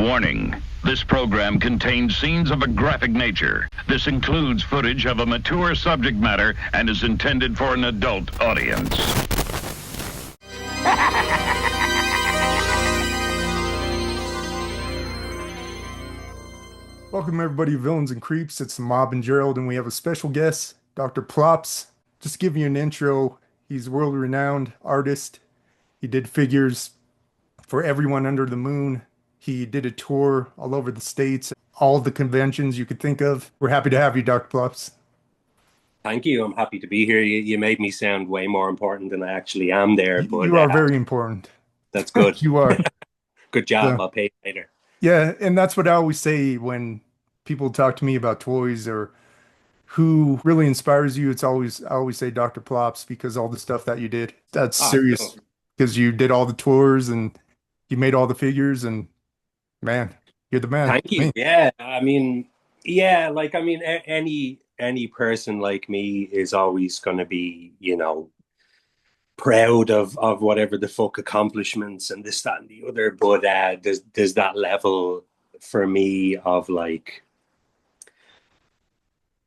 Warning. This program contains scenes of a graphic nature. This includes footage of a mature subject matter and is intended for an adult audience. Welcome everybody, Villains and Creeps. It's the Mob and Gerald, and we have a special guest, Dr. Plops. Just to give you an intro, he's a world-renowned artist. He did figures for everyone under the moon. He did a tour all over the States, all the conventions you could think of. We're happy to have you, Dr. Plops. Thank you. I'm happy to be here. You made me sound way more important than I actually am there. But you are very important. That's good. You are. Good job. I'll pay you later. Yeah, and that's what I always say when people talk to me about toys or who really inspires you. I always say Dr. Plops, because all the stuff that you did, that's serious. Because you did all the tours and you made all the figures, and man, you're the man. Thank you. Yeah, any person like me is always going to be, proud of whatever the fuck accomplishments and this, that, and the other. But there's that level for me of like,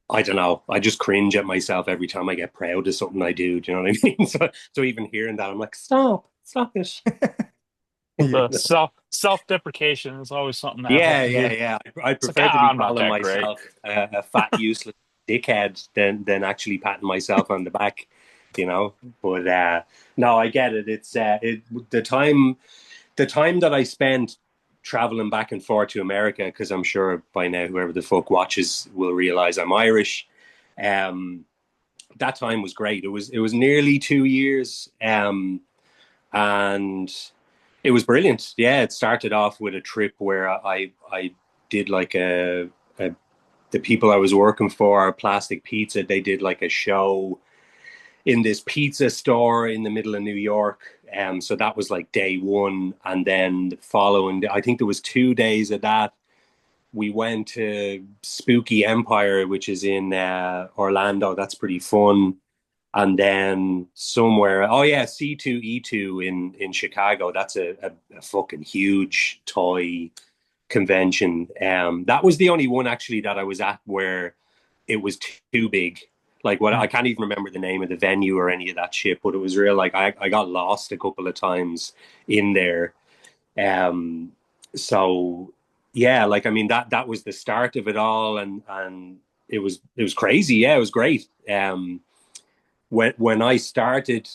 I don't know. I just cringe at myself every time I get proud of something I do. Do you know what I mean? So even hearing that, I'm like, stop it. Self-deprecation is always something that yeah. I prefer to be calling myself a fat, useless dickhead than actually patting myself on the back, But no, I get it. It's the time that I spent traveling back and forth to America, because I'm sure by now whoever the fuck watches will realize I'm Irish. That time was great. It was nearly 2 years, and it was brilliant. Yeah, it started off with a trip where I did like the people I was working for, Plastic Pizza, they did like a show in this pizza store in the middle of New York. So that was like day one. And then the following, I think there was 2 days of that. We went to Spooky Empire, which is in Orlando. That's pretty fun. And then somewhere, C2E2 in Chicago. That's a fucking huge toy convention. That was the only one actually that I was at where it was too big. Like I can't even remember the name of the venue or any of that shit, but it was real. Like I got lost a couple of times in there. So yeah, that was the start of it all, and it was crazy. Yeah, it was great. When I started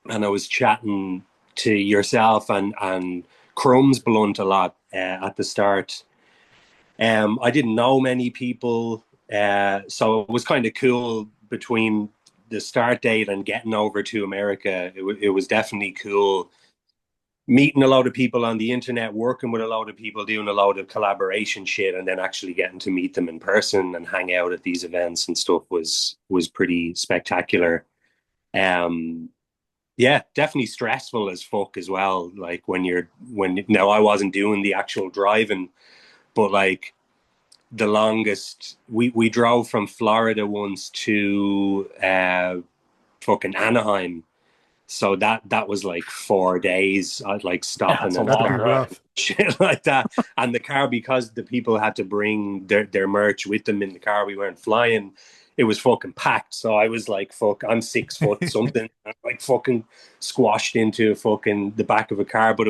and I was chatting to yourself and Crumbs Blunt a lot at the start, I didn't know many people. So it was kind of cool between the start date and getting over to America. It was definitely cool meeting a lot of people on the internet, working with a lot of people, doing a lot of collaboration shit, and then actually getting to meet them in person and hang out at these events and stuff was pretty spectacular. Yeah, definitely stressful as fuck as well. Like now I wasn't doing the actual driving, but like the longest we drove from Florida once to fucking Anaheim. So that was like 4 days. I'd like stopping and rough. Shit like that. And the car, because the people had to bring their merch with them in the car, we weren't flying. It was fucking packed. So I was like, fuck, I'm 6 foot something. I'm like fucking squashed into fucking the back of a car. But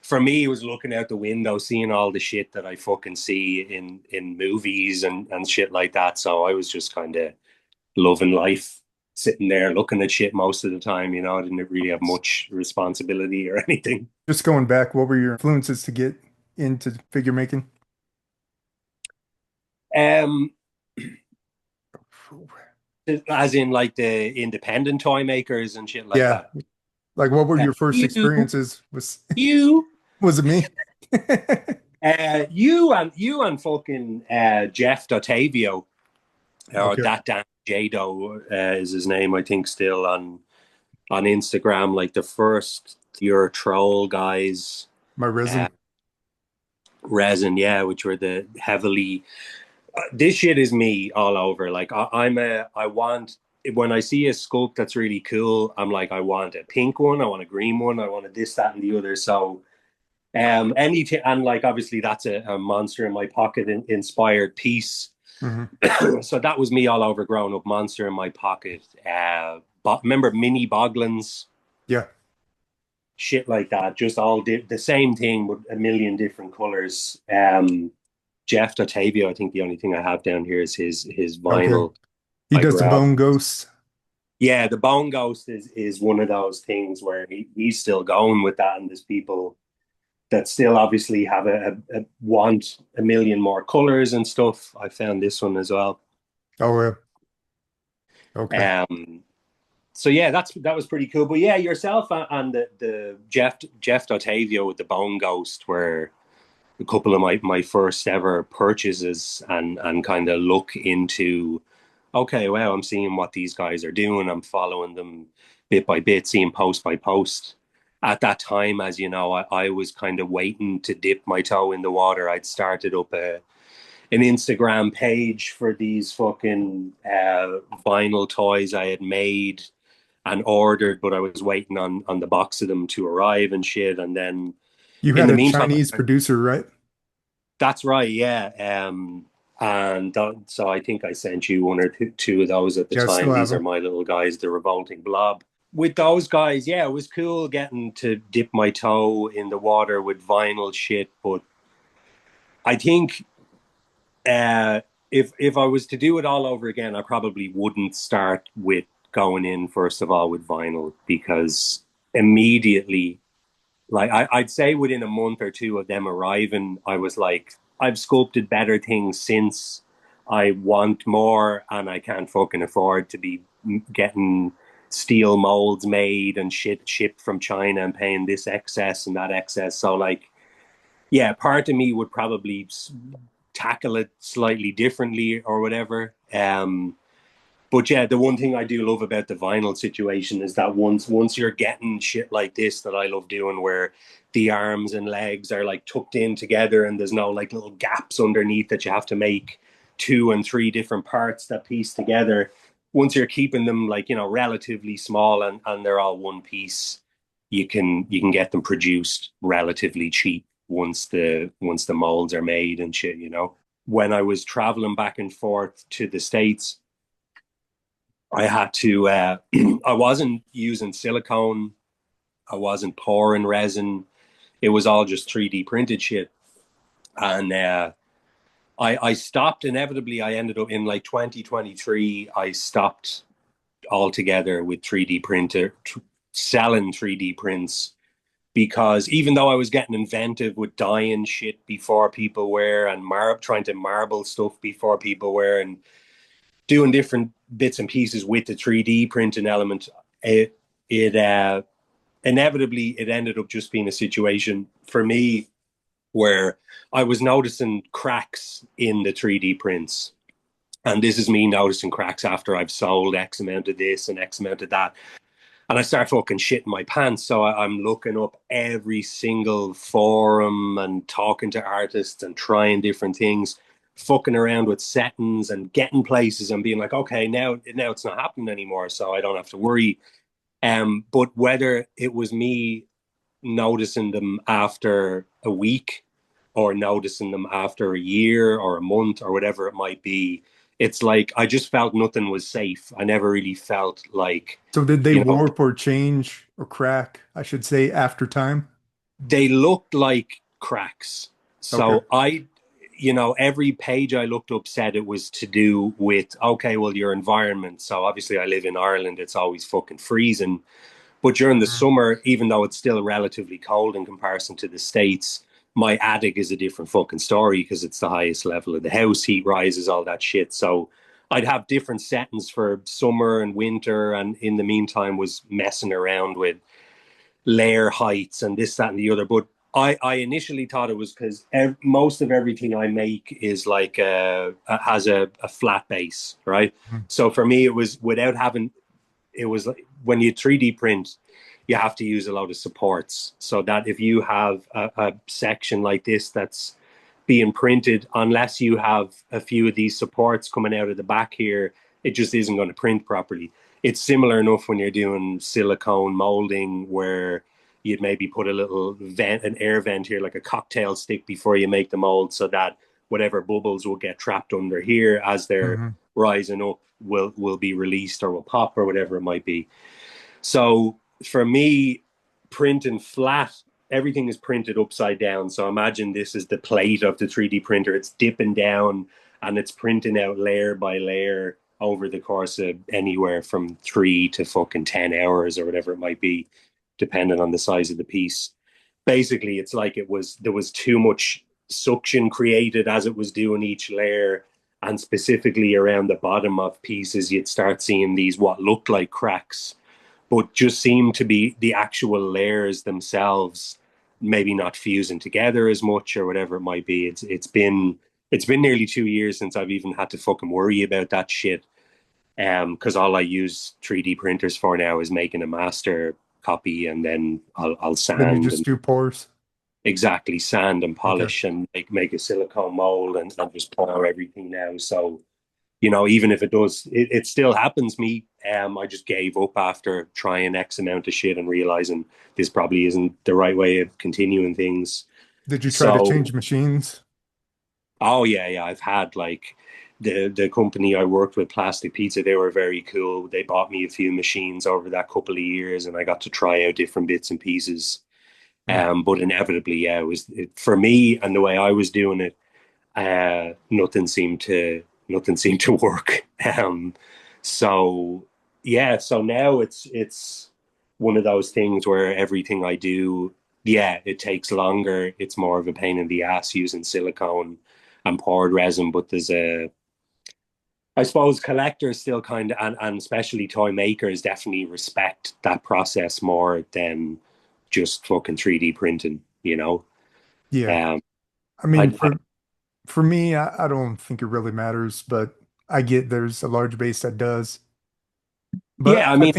for me, it was looking out the window, seeing all the shit that I fucking see in movies and shit like that. So I was just kind of loving life, sitting there looking at shit most of the time. I didn't really have much responsibility or anything. Just going back, what were your influences to get into figure making? As in like the independent toy makers and shit like that. Like what were your first experiences? Was it me? You and fucking Jeff Dottavio, or that Dan Jado is his name, I think, still on Instagram. Like the first your troll guys, my resin, yeah, which were the heavily. This shit is me all over. Like I want, when I see a sculpt that's really cool, I'm like, I want a pink one, I want a green one, I want a this, that, and the other. So Anything, and like obviously that's a monster in my pocket inspired piece. Hmm. So that was me all over growing up. Monster in my pocket. But remember mini boglins, Yeah. shit like that. Just all the same thing with a million different colors. Jeff Ottavio, I think the only thing I have down here is his Okay. vinyl. He I does the grabbed. bone ghosts. Yeah, the Bone Ghost is one of those things where he's still going with that, and there's people that still obviously have a want a million more colors and stuff. I found this one as well. Oh, yeah. Okay. So yeah, that was pretty cool. But yeah, yourself and the Jeff Ottavio with the Bone Ghost were a couple of my first ever purchases and kind of look into, okay, well, I'm seeing what these guys are doing. I'm following them bit by bit, seeing post by post. At that time, as you know, I was kind of waiting to dip my toe in the water. I'd started up an Instagram page for these fucking vinyl toys I had made and ordered, but I was waiting on the box of them to arrive and shit. And then You in had the a meantime, Chinese producer, right? that's right, yeah. And so I think I sent you one or two of those at the Yeah, I still time. have These are them. my little guys, the Revolting Blob. With those guys, yeah, it was cool getting to dip my toe in the water with vinyl shit. But I think if I was to do it all over again, I probably wouldn't start with going in first of all with vinyl, because immediately, like I'd say within a month or two of them arriving, I was like, I've sculpted better things since. I want more, and I can't fucking afford to be getting steel molds made and shit shipped from China and paying this excess and that excess. So like, yeah, part of me would probably tackle it slightly differently or whatever. But yeah, the one thing I do love about the vinyl situation is that once you're getting shit like this that I love doing, where the arms and legs are like tucked in together and there's no like little gaps underneath that you have to make two and three different parts that piece together. Once you're keeping them like, you know, relatively small and they're all one piece, you can get them produced relatively cheap once the molds are made and shit, you know. When I was traveling back and forth to the States, I had to, I wasn't using silicone. I wasn't pouring resin. It was all just 3D printed shit. And I stopped inevitably. I ended up in like 2023. I stopped altogether with 3D printer, selling 3D prints, because even though I was getting inventive with dyeing shit before people were and trying to marble stuff before people were and doing different bits and pieces with the 3D printing element, it inevitably it ended up just being a situation for me where I was noticing cracks in the 3D prints. And this is me noticing cracks after I've sold X amount of this and X amount of that. And I start fucking shitting my pants. So I'm looking up every single forum and talking to artists and trying different things, fucking around with settings and getting places and being like, okay, now it's not happening anymore, so I don't have to worry. But whether it was me noticing them after a week or noticing them after a year or a month or whatever it might be, it's like I just felt nothing was safe. I never really felt like, So did they you know, warp or change or crack, I should say, after time? they looked like cracks. Okay. So every page I looked up said it was to do with, okay, well, your environment. So obviously I live in Ireland. It's always fucking freezing. But during the Mhm. summer, even though it's still relatively cold in comparison to the States, my attic is a different fucking story because it's the highest level of the house, heat rises, all that shit. So I'd have different settings for summer and winter. And in the meantime, was messing around with layer heights and this, that, and the other. But I initially thought it was because most of everything I make is like has a flat base, right? Mhm. So for me, it was without having, it was like when you 3D print, you have to use a lot of supports, so that if you have a section like this that's being printed, unless you have a few of these supports coming out of the back here, it just isn't going to print properly. It's similar enough when you're doing silicone molding, where you'd maybe put a little vent, an air vent here, like a cocktail stick before you make the mold, so that whatever bubbles will get trapped under here as they're rising up will be released or will pop or whatever it might be. So for me, printing flat, everything is printed upside down. So imagine this is the plate of the 3D printer. It's dipping down and it's printing out layer by layer over the course of anywhere from 3 to fucking 10 hours or whatever it might be, depending on the size of the piece. Basically, it's like there was too much suction created as it was doing each layer, and specifically around the bottom of pieces, you'd start seeing these what looked like cracks, but just seem to be the actual layers themselves, maybe not fusing together as much or whatever it might be. It's been nearly 2 years since I've even had to fucking worry about that shit. Because all I use 3D printers for now is making a master copy, and then I'll sand. Then you just do pours. Exactly, sand and polish and make a silicone mold and just pour everything now. So, you know, even if it still happens. I just gave up after trying X amount of shit and realizing this probably isn't the right way of continuing things. Did you try to change machines? Oh yeah. I've had like the company I worked with, Plastic Pizza, they were very cool. They bought me a few machines over that couple of years and I got to try out different bits and pieces. But inevitably, for me and the way I was doing it, nothing seemed to work. So now it's one of those things where everything I do, it takes longer. It's more of a pain in the ass using silicone and poured resin, but I suppose collectors still kind of, and especially toy makers, definitely respect that process more than just fucking 3D printing, you know? Yeah. I mean, for me, I don't think it really matters, but I get there's a large base that does. But yeah, I mean,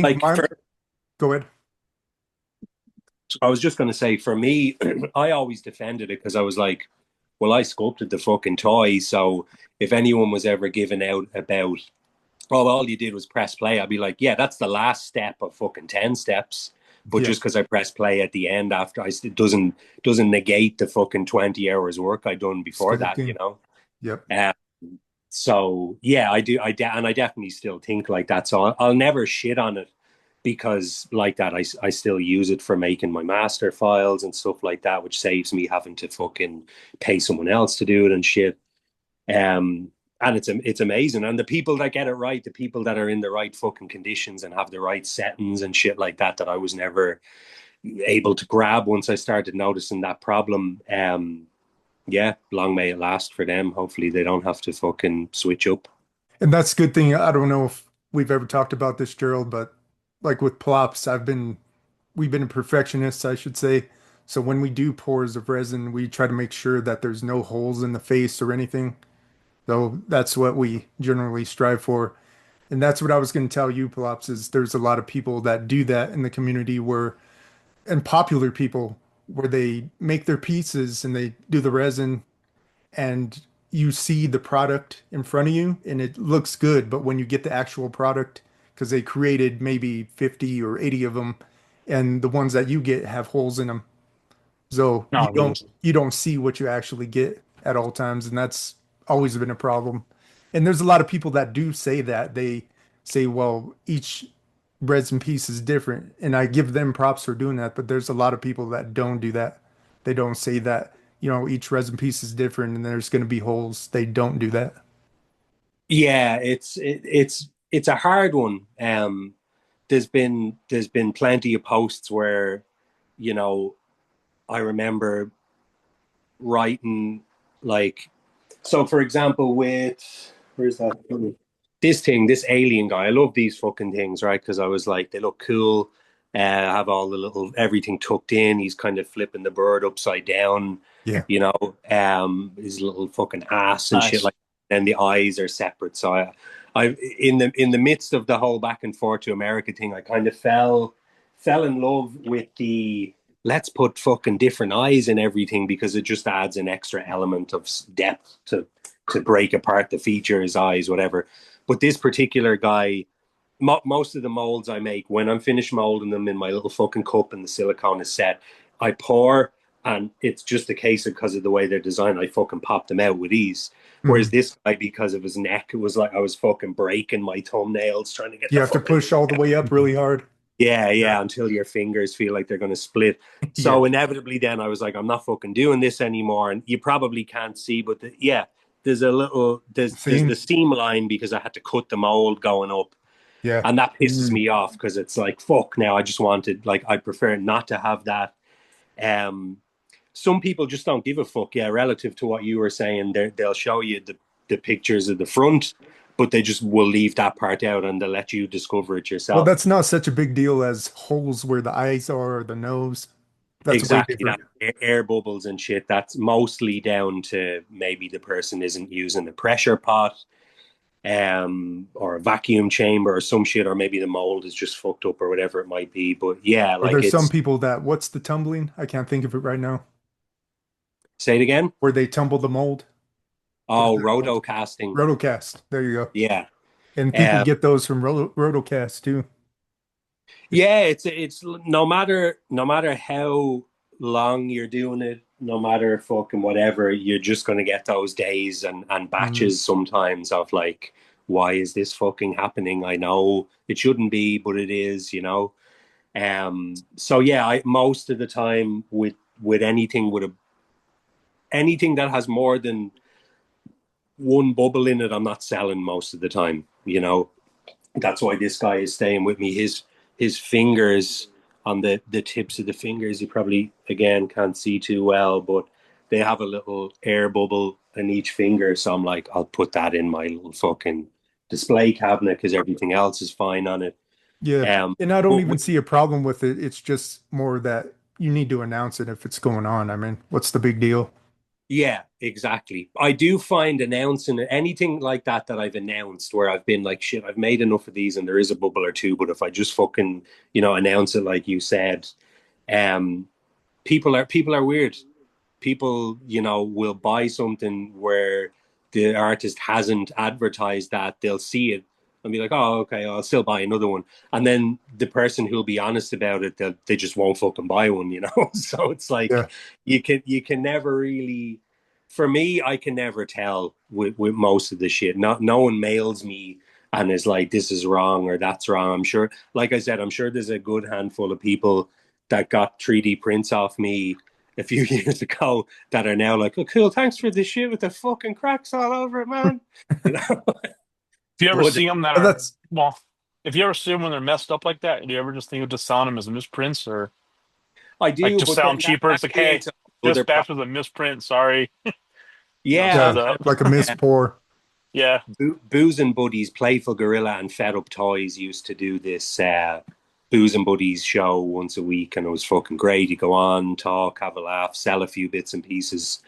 go ahead. I was just going to say, for me, I always defended it because I was like, well, I sculpted the fucking toy, so if anyone was ever given out about, oh, all you did was press play, I'd be like, yeah, that's the last step of fucking 10 steps. But just because I press play at the end after, it doesn't negate the fucking 20 hours work I'd done before that, you know? Yep. So yeah, I do. And I definitely still think like that. So I'll never shit on it because like that, I still use it for making my master files and stuff like that, which saves me having to fucking pay someone else to do it and shit. And it's amazing. And the people that get it right, the people that are in the right fucking conditions and have the right settings and shit like that I was never able to grab once I started noticing that problem. Long may it last for them. Hopefully they don't have to fucking switch up. And that's a good thing. I don't know if we've ever talked about this, Gerald, but like with Plopz, we've been perfectionists, I should say. So when we do pours of resin, we try to make sure that there's no holes in the face or anything. So that's what we generally strive for. And that's what I was going to tell you, Plopz, is there's a lot of people that do that in the community and popular people, where they make their pieces and they do the resin and you see the product in front of you and it looks good. But when you get the actual product, because they created maybe 50 or 80 of them, and the ones that you get have holes in them. So you don't see what you actually get at all times. And that's always been a problem. And there's a lot of people that do say that. They say, well, each resin piece is different. And I give them props for doing that. But there's a lot of people that don't do that. They don't say that, each resin piece is different and there's going to be holes. They don't do that. Yeah, it's a hard one. There's been plenty of posts where, I remember writing like, so for example, where's that? This alien guy, I love these fucking things, right? Because I was like, they look cool. Have all the little everything tucked in. He's kind of flipping the bird upside down. Yeah. His little fucking ass and shit like that. And the eyes are separate. So I in the midst of the whole back and forth to America thing, I kind of fell in love with the let's put fucking different eyes in everything, because it just adds an extra element of depth to break apart the features, eyes, whatever. But this particular guy most of the molds I make, when I'm finished molding them in my little fucking cup and the silicone is set, I pour, and it's just a case of, because of the way they're designed, I fucking pop them out with ease. Whereas Mhm. this guy, because of his neck, it was like I was fucking breaking my thumbnails trying to get You the have to fucking push all the way up really hard. yeah, Yeah. yeah, until your fingers feel like they're going to split. Yeah. So inevitably, then I was like, I'm not fucking doing this anymore. And you probably can't see, but yeah, there's a little there's the Seam. seam line because I had to cut the mold going up, Yeah. and that pisses me off because it's like fuck. Now I just wanted, like, I prefer not to have that. Um, some people just don't give a fuck. Yeah, relative to what you were saying, they'll show you the pictures of the front, but they just will leave that part out and they'll let you discover it Well, yourself. that's not such a big deal as holes where the eyes are or the nose. That's way Exactly, different. that air bubbles and shit. That's mostly down to maybe the person isn't using a pressure pot, or a vacuum chamber or some shit, or maybe the mold is just fucked up or whatever it might be. But yeah, Or like there's some it's people that, what's the tumbling? I can't think of it right now. say it again. Where they tumble the mold. What is Oh, that called? roto casting. Rotocast. There you go. Yeah, And people um, get those from Rotocast too. yeah. It's no matter how long you're doing it, no matter fucking whatever, you're just gonna get those days and Mhm. batches sometimes of like, why is this fucking happening? I know it shouldn't be, but it is, you know. So yeah, most of the time with anything that has more than one bubble in it, I'm not selling most of the time. You know, that's why this guy is staying with me. His fingers, on the tips of the fingers, you probably again can't see too well, but they have a little air bubble in each finger. So I'm like, I'll put that in my little fucking display cabinet because everything else is fine on it. Yeah. Um, And I don't but even see a problem with it. It's just more that you need to announce it if it's going on. I mean, what's the big deal? Yeah, exactly. I do find announcing anything like that I've announced where I've been like, shit, I've made enough of these and there is a bubble or two, but if I just fucking, announce it like you said, um, people are weird. People, will buy something where the artist hasn't advertised that. They'll see it and be like, oh, okay, I'll still buy another one. And then the person who'll be honest about it, they just won't fucking buy one. So it's like Yeah. you can never really. For me, I can never tell with most of the shit. Not no one mails me and is like, this is wrong or that's wrong. I'm sure, like I said, I'm sure there's a good handful of people that got 3D prints off me a few years ago that are now like, oh, cool, thanks for the shit with the fucking cracks all over it, man. You know, If you ever but see them that But are, that's well, if you ever see them when they're messed up like that, do you ever just think of just selling them as misprints or I like do, just but then sound cheaper? that It's like, hey, creates this another batch problem. was a misprint. Sorry, Yeah, heads yeah, up. like a missed pour. Yeah, Booze and Buddies, Playful Gorilla, and Fed Up Toys used to do this Booze and Buddies show once a week, and it was fucking great. You go on, talk, have a laugh, sell a few bits and pieces.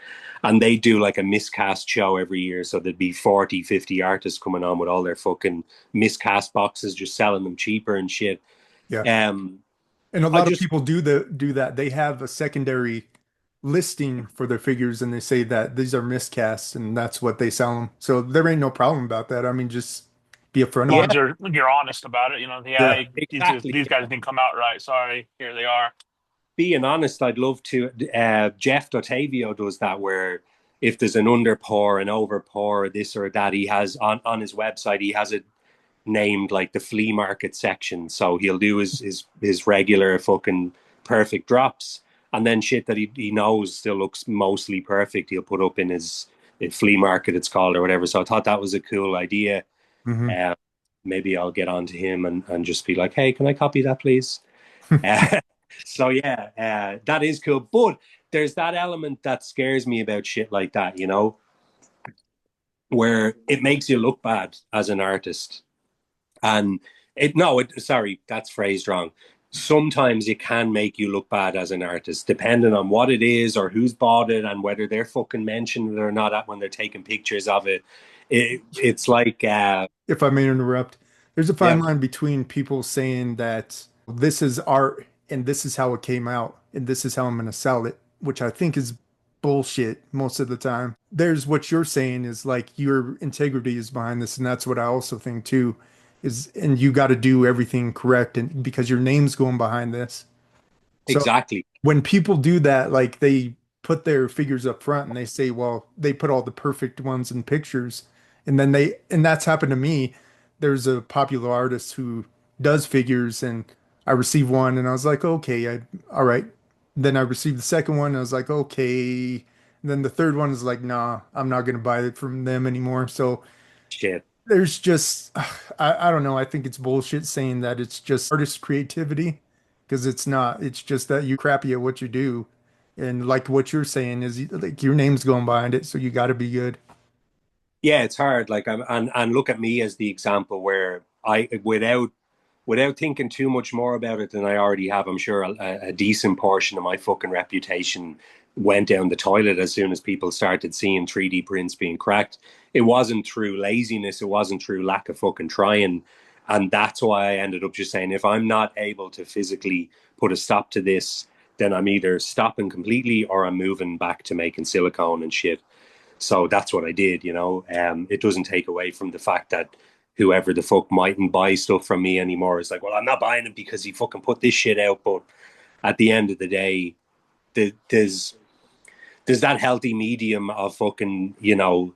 And they do like a miscast show every year. So there'd be 40, 50 artists coming on with all their fucking miscast boxes, just selling them cheaper and shit. Yeah. Um, And a I lot of just people do that. They have a secondary listing for their figures and they say that these are miscasts and that's what they sell them. So there ain't no problem about that. I mean, just be upfront as long about Yeah, as it. you're honest about it, yeah, Yeah. hey, exactly. these guys didn't come out right. Sorry, here they are. Being honest, I'd love to. Jeff Dottavio does that where if there's an underpour, an overpour, or this or that, he has on his website, he has it named like the flea market section. So he'll do his regular fucking perfect drops, and then shit that he knows still looks mostly perfect, he'll put up in his flea market, it's called, or whatever. So I thought that was a cool idea. Hmm. Um, Maybe I'll get on to him and just be like, hey, can I copy that, please? So yeah, that is cool. But there's that element that scares me about shit like that, where it makes you look bad as an artist. And sorry, that's phrased wrong. Sometimes it can make you look bad as an artist, depending on what it is or who's bought it and whether they're fucking mentioned it or not when they're taking pictures of it. It's like, If I may interrupt, there's a yeah, fine line between people saying that this is art and this is how it came out and this is how I'm going to sell it, which I think is bullshit most of the time. There's what you're saying is like your integrity is behind this, and that's what I also think too. is, and you got to do everything correct, and because your name's going behind this. So Exactly. when people do that, like they put their figures up front and they say, well, they put all the perfect ones in pictures. And then and that's happened to me. There's a popular artist who does figures, and I received one and I was like, okay, all right. Then I received the second one. And I was like, okay. And then the third one is like, nah, I'm not going to buy it from them anymore. So Shit. there's just, I don't know. I think it's bullshit saying that it's just artist creativity, because it's not. It's just that you crappy at what you do. And like what you're saying is like your name's going behind it, so you got to be good. Yeah, it's hard. Like, and look at me as the example where without thinking too much more about it than I already have, I'm sure a decent portion of my fucking reputation went down the toilet as soon as people started seeing 3D prints being cracked. It wasn't through laziness, it wasn't through lack of fucking trying. And that's why I ended up just saying, if I'm not able to physically put a stop to this, then I'm either stopping completely or I'm moving back to making silicone and shit. So that's what I did, you know. It doesn't take away from the fact that whoever the fuck mightn't buy stuff from me anymore is like, well, I'm not buying it because he fucking put this shit out. But at the end of the day, there's that healthy medium of fucking, you know,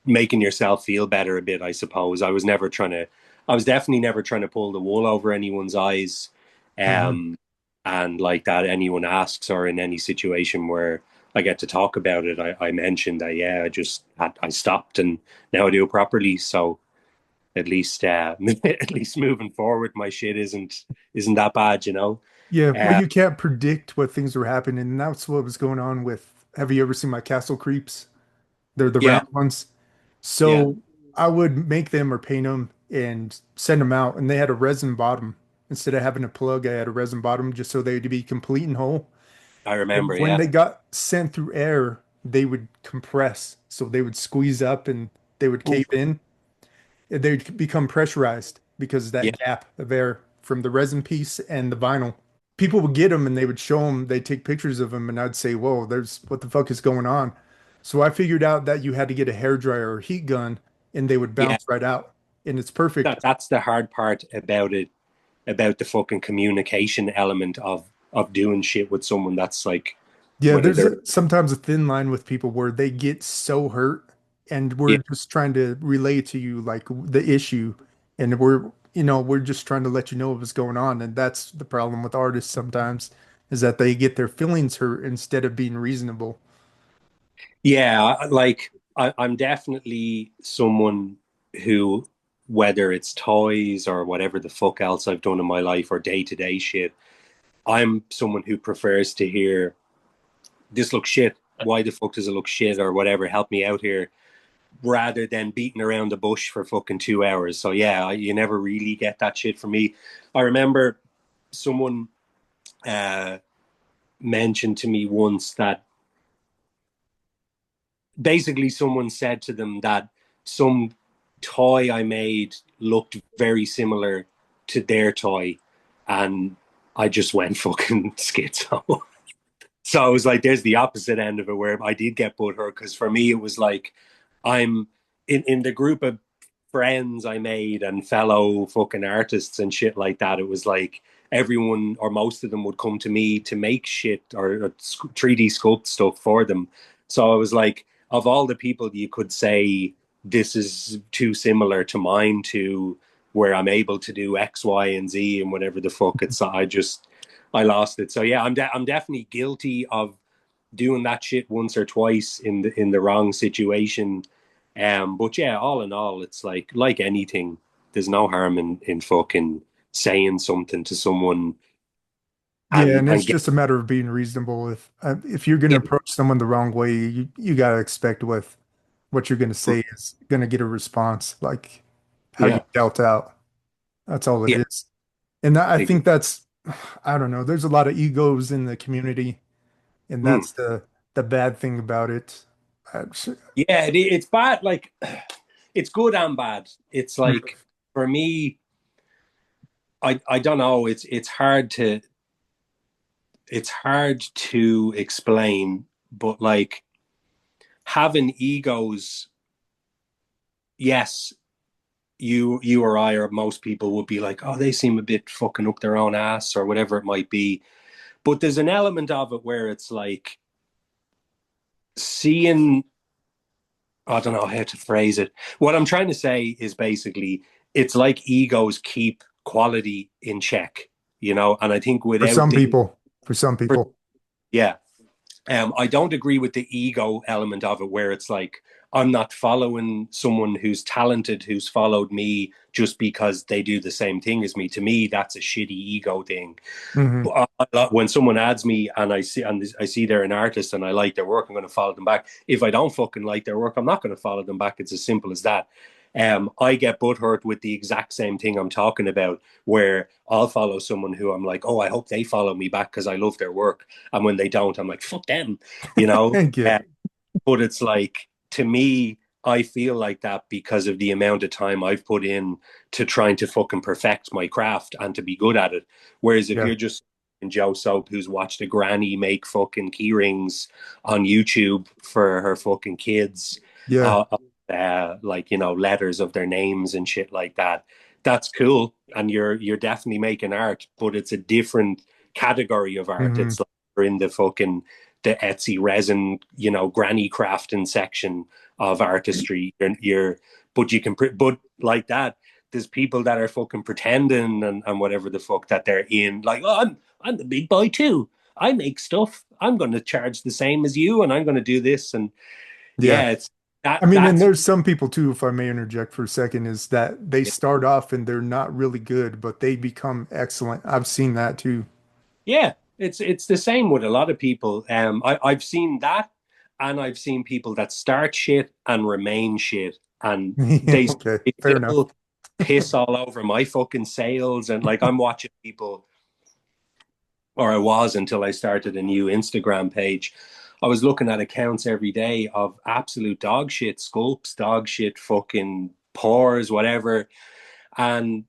making yourself feel better a bit, I suppose. I was definitely never trying to pull the wool over anyone's eyes. Mhm. Um, and like that, anyone asks or in any situation where I get to talk about it, I mentioned that, yeah, I stopped and now I do it properly. So at least, at least moving forward, my shit isn't that bad, you know? Yeah, well, Uh, you can't predict what things are happening, and that's what was going on with. Have you ever seen my castle creeps? They're the yeah, round ones. yeah. So I would make them or paint them and send them out, and they had a resin bottom. Instead of having a plug, I had a resin bottom just so they'd be complete and whole. I remember. And when Yeah. they got sent through air, they would compress. So they would squeeze up and they would cave Oof. in. They'd become pressurized because of Yeah. that gap of air from the resin piece and the vinyl. People would get them and they would show them, they'd take pictures of them, and I'd say, whoa, there's what the fuck is going on? So I figured out that you had to get a hair dryer or heat gun and they would Yeah. bounce right out. And it's perfect. That's the hard part about it, about the fucking communication element of doing shit with someone that's like, Yeah, whether there's they're, sometimes a thin line with people where they get so hurt, and we're yeah, just trying to relay to you like the issue, and we're just trying to let you know what's going on. And that's the problem with artists sometimes, is that they get their feelings hurt instead of being reasonable. yeah, like I'm definitely someone who, whether it's toys or whatever the fuck else I've done in my life or day to day shit, I'm someone who prefers to hear this looks shit. Why the fuck does it look shit or whatever? Help me out here, rather than beating around the bush for fucking 2 hours. So yeah, you never really get that shit from me. I remember someone uh, mentioned to me once that basically someone said to them that some toy I made looked very similar to their toy, and I just went fucking schizo. So I was like, there's the opposite end of it where I did get butthurt because for me it was like I'm in the group of friends I made and fellow fucking artists and shit like that. It was like everyone or most of them would come to me to make shit or 3D sculpt stuff for them. So I was like, of all the people you could say this is too similar to mine to where I'm able to do X, Y, and Z and whatever the fuck it's, I lost it. So yeah, I'm definitely guilty of doing that shit once or twice in the wrong situation. But yeah, all in all, it's like anything. There's no harm in fucking saying something to someone Yeah, and it's and get just a matter of being reasonable. If you're going to yeah, approach someone the wrong way, you got to expect what you're going to say is going to get a response like how you yeah, dealt out. That's all it yeah, is. And I think that's, I don't know, there's a lot of egos in the community, and mm. that's the bad thing about it. I- Yeah. It's bad. Like it's good and bad. It's like for me, I don't know. It's hard to explain, but like having egos, yes, you or I or most people would be like, oh, they seem a bit fucking up their own ass or whatever it might be. But there's an element of it where it's like seeing, I don't know how to phrase it. What I'm trying to say is basically it's like egos keep quality in check, you know, and I think For without some the, people. For some people. yeah. I don't agree with the ego element of it, where it's like I'm not following someone who's talented who's followed me just because they do the same thing as me. To me, that's a shitty ego thing. Hmm. But when someone adds me and I see they're an artist and I like their work, I'm going to follow them back. If I don't fucking like their work, I'm not going to follow them back. It's as simple as that. I get butthurt with the exact same thing I'm talking about, where I'll follow someone who I'm like, oh, I hope they follow me back because I love their work. And when they don't, I'm like, fuck them, you know? Thank you. But it's like, to me, I feel like that because of the amount of time I've put in to trying to fucking perfect my craft and to be good at it. Whereas if Yeah. you're just Joe Soap who's watched a granny make fucking key rings on YouTube for her fucking kids, Yeah. like, you know, letters of their names and shit like that, that's cool, and you're definitely making art, but it's a different category of art. Hmm. It's like you're in the fucking the Etsy resin, you know, granny crafting section of artistry. But you can but like that, there's people that are fucking pretending and whatever the fuck that they're in, like, oh, I'm the big boy too, I make stuff, I'm going to charge the same as you, and I'm going to do this. And Yeah. yeah, it's I mean, and that's there's some people too, if I may interject for a second, is that they start off and they're not really good, but they become excellent. I've seen that too. yeah, it's the same with a lot of people. I've seen that, and I've seen people that start shit and remain shit, and Yeah, they, okay, they fair enough. still piss all over my fucking sales. And like, I'm watching people, or I was until I started a new Instagram page. I was looking at accounts every day of absolute dog shit sculpts, dog shit fucking pores, whatever. And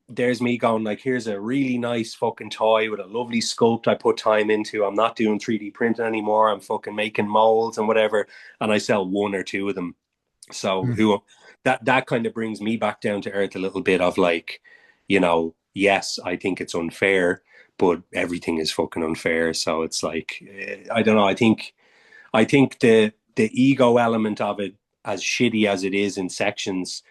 there's me going like, here's a really nice fucking toy with a lovely sculpt I put time into. I'm not doing 3D printing anymore. I'm fucking making molds and whatever. And I sell one or two of them. So Mm. who that kind of brings me back down to earth a little bit of like, you know, yes, I think it's unfair, but everything is fucking unfair. So it's like, I don't know. I think the ego element of it, as shitty as it is in sections,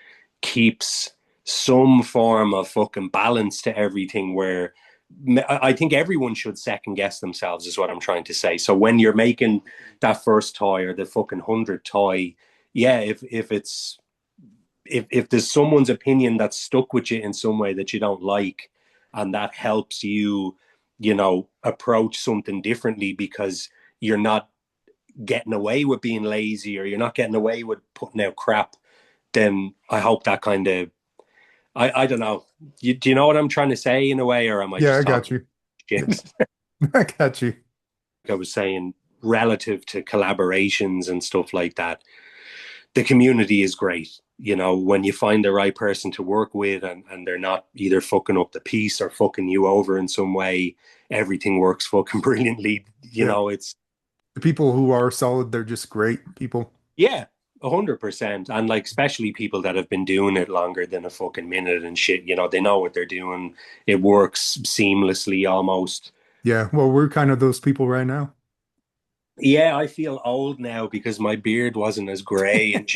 keeps some form of fucking balance to everything. Where I think everyone should second guess themselves, is what I'm trying to say. So when you're making that first toy or the fucking 100th toy, yeah, if there's someone's opinion that's stuck with you in some way that you don't like, and that helps you, you know, approach something differently because you're not getting away with being lazy, or you're not getting away with putting out crap, then I hope that kind of, I don't know. Do you know what I'm trying to say in a way, or am I Yeah, I just got talking you. shit? I got you. I was saying, relative to collaborations and stuff like that, the community is great. You know, when you find the right person to work with, and they're not either fucking up the piece or fucking you over in some way, everything works fucking brilliantly. You Yeah. know, it's, The people who are solid, they're just great people. yeah, 100%. And like, especially people that have been doing it longer than a fucking minute and shit, you know, they know what they're doing. It works seamlessly almost. Yeah, well, we're kind of those people right now. Yeah, I feel old now because my beard wasn't as gray and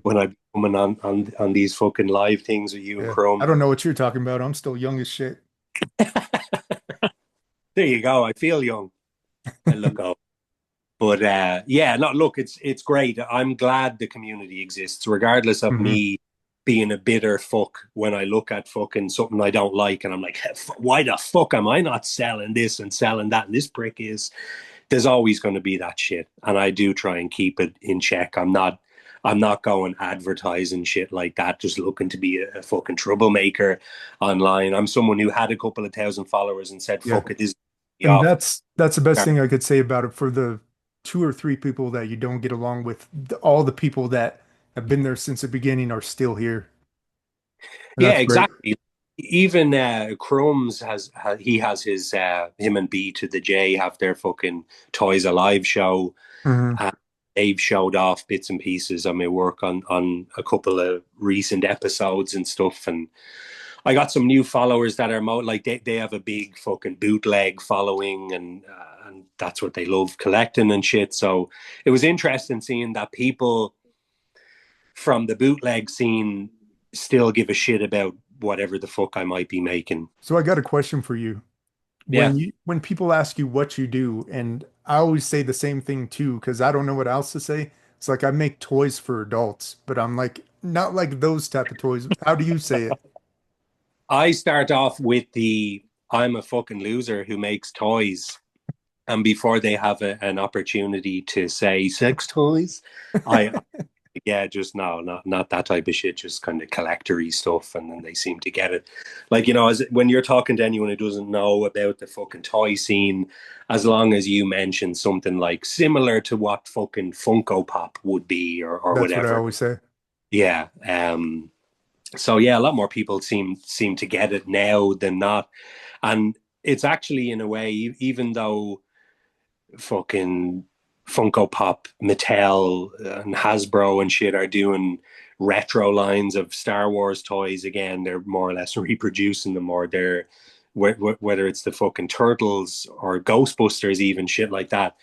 when I'm coming on these fucking live things with you and Yeah, Chrome. I don't know what you're talking about. I'm still young as shit. There you go. I feel young. I look old. But yeah, no, look, it's great. I'm glad the community exists, regardless of Hmm. me being a bitter fuck when I look at fucking something I don't like, and I'm like, why the fuck am I not selling this and selling that? And this prick is. There's always going to be that shit, and I do try and keep it in check. I'm not going advertising shit like that, just looking to be a fucking troublemaker online. I'm someone who had a couple of thousand followers and said, Yeah, fuck it, this is and off. that's the best thing I could say about it. For the two or three people that you don't get along with, all the people that have been there since the beginning are still here, and Yeah, that's great. exactly. Even Crumbs he has his him and B to the J have their fucking Toys Alive show. Hmm. Uh, Dave showed off bits and pieces of my work on a couple of recent episodes and stuff, and I got some new followers that are like they have a big fucking bootleg following, and that's what they love collecting and shit. So it was interesting seeing that people from the bootleg scene still give a shit about whatever the fuck I might be making. So I got a question for you. Yeah. When people ask you what you do, and I always say the same thing too, because I don't know what else to say. It's like I make toys for adults, but I'm like not like those type of toys. How do you say it? I start off with I'm a fucking loser who makes toys. And before they have an opportunity to say sex toys, I yeah, just no, not that type of shit, just kind of collectory stuff, and then they seem to get it. Like, you know, as when you're talking to anyone who doesn't know about the fucking toy scene, as long as you mention something like similar to what fucking Funko Pop would be, or That's whatever. what I always say. Yeah. So yeah, a lot more people seem to get it now than not. And it's actually, in a way, even though fucking Funko Pop, Mattel, and Hasbro and shit are doing retro lines of Star Wars toys again, they're more or less reproducing them, or they're whether it's the fucking Turtles or Ghostbusters, even shit like that.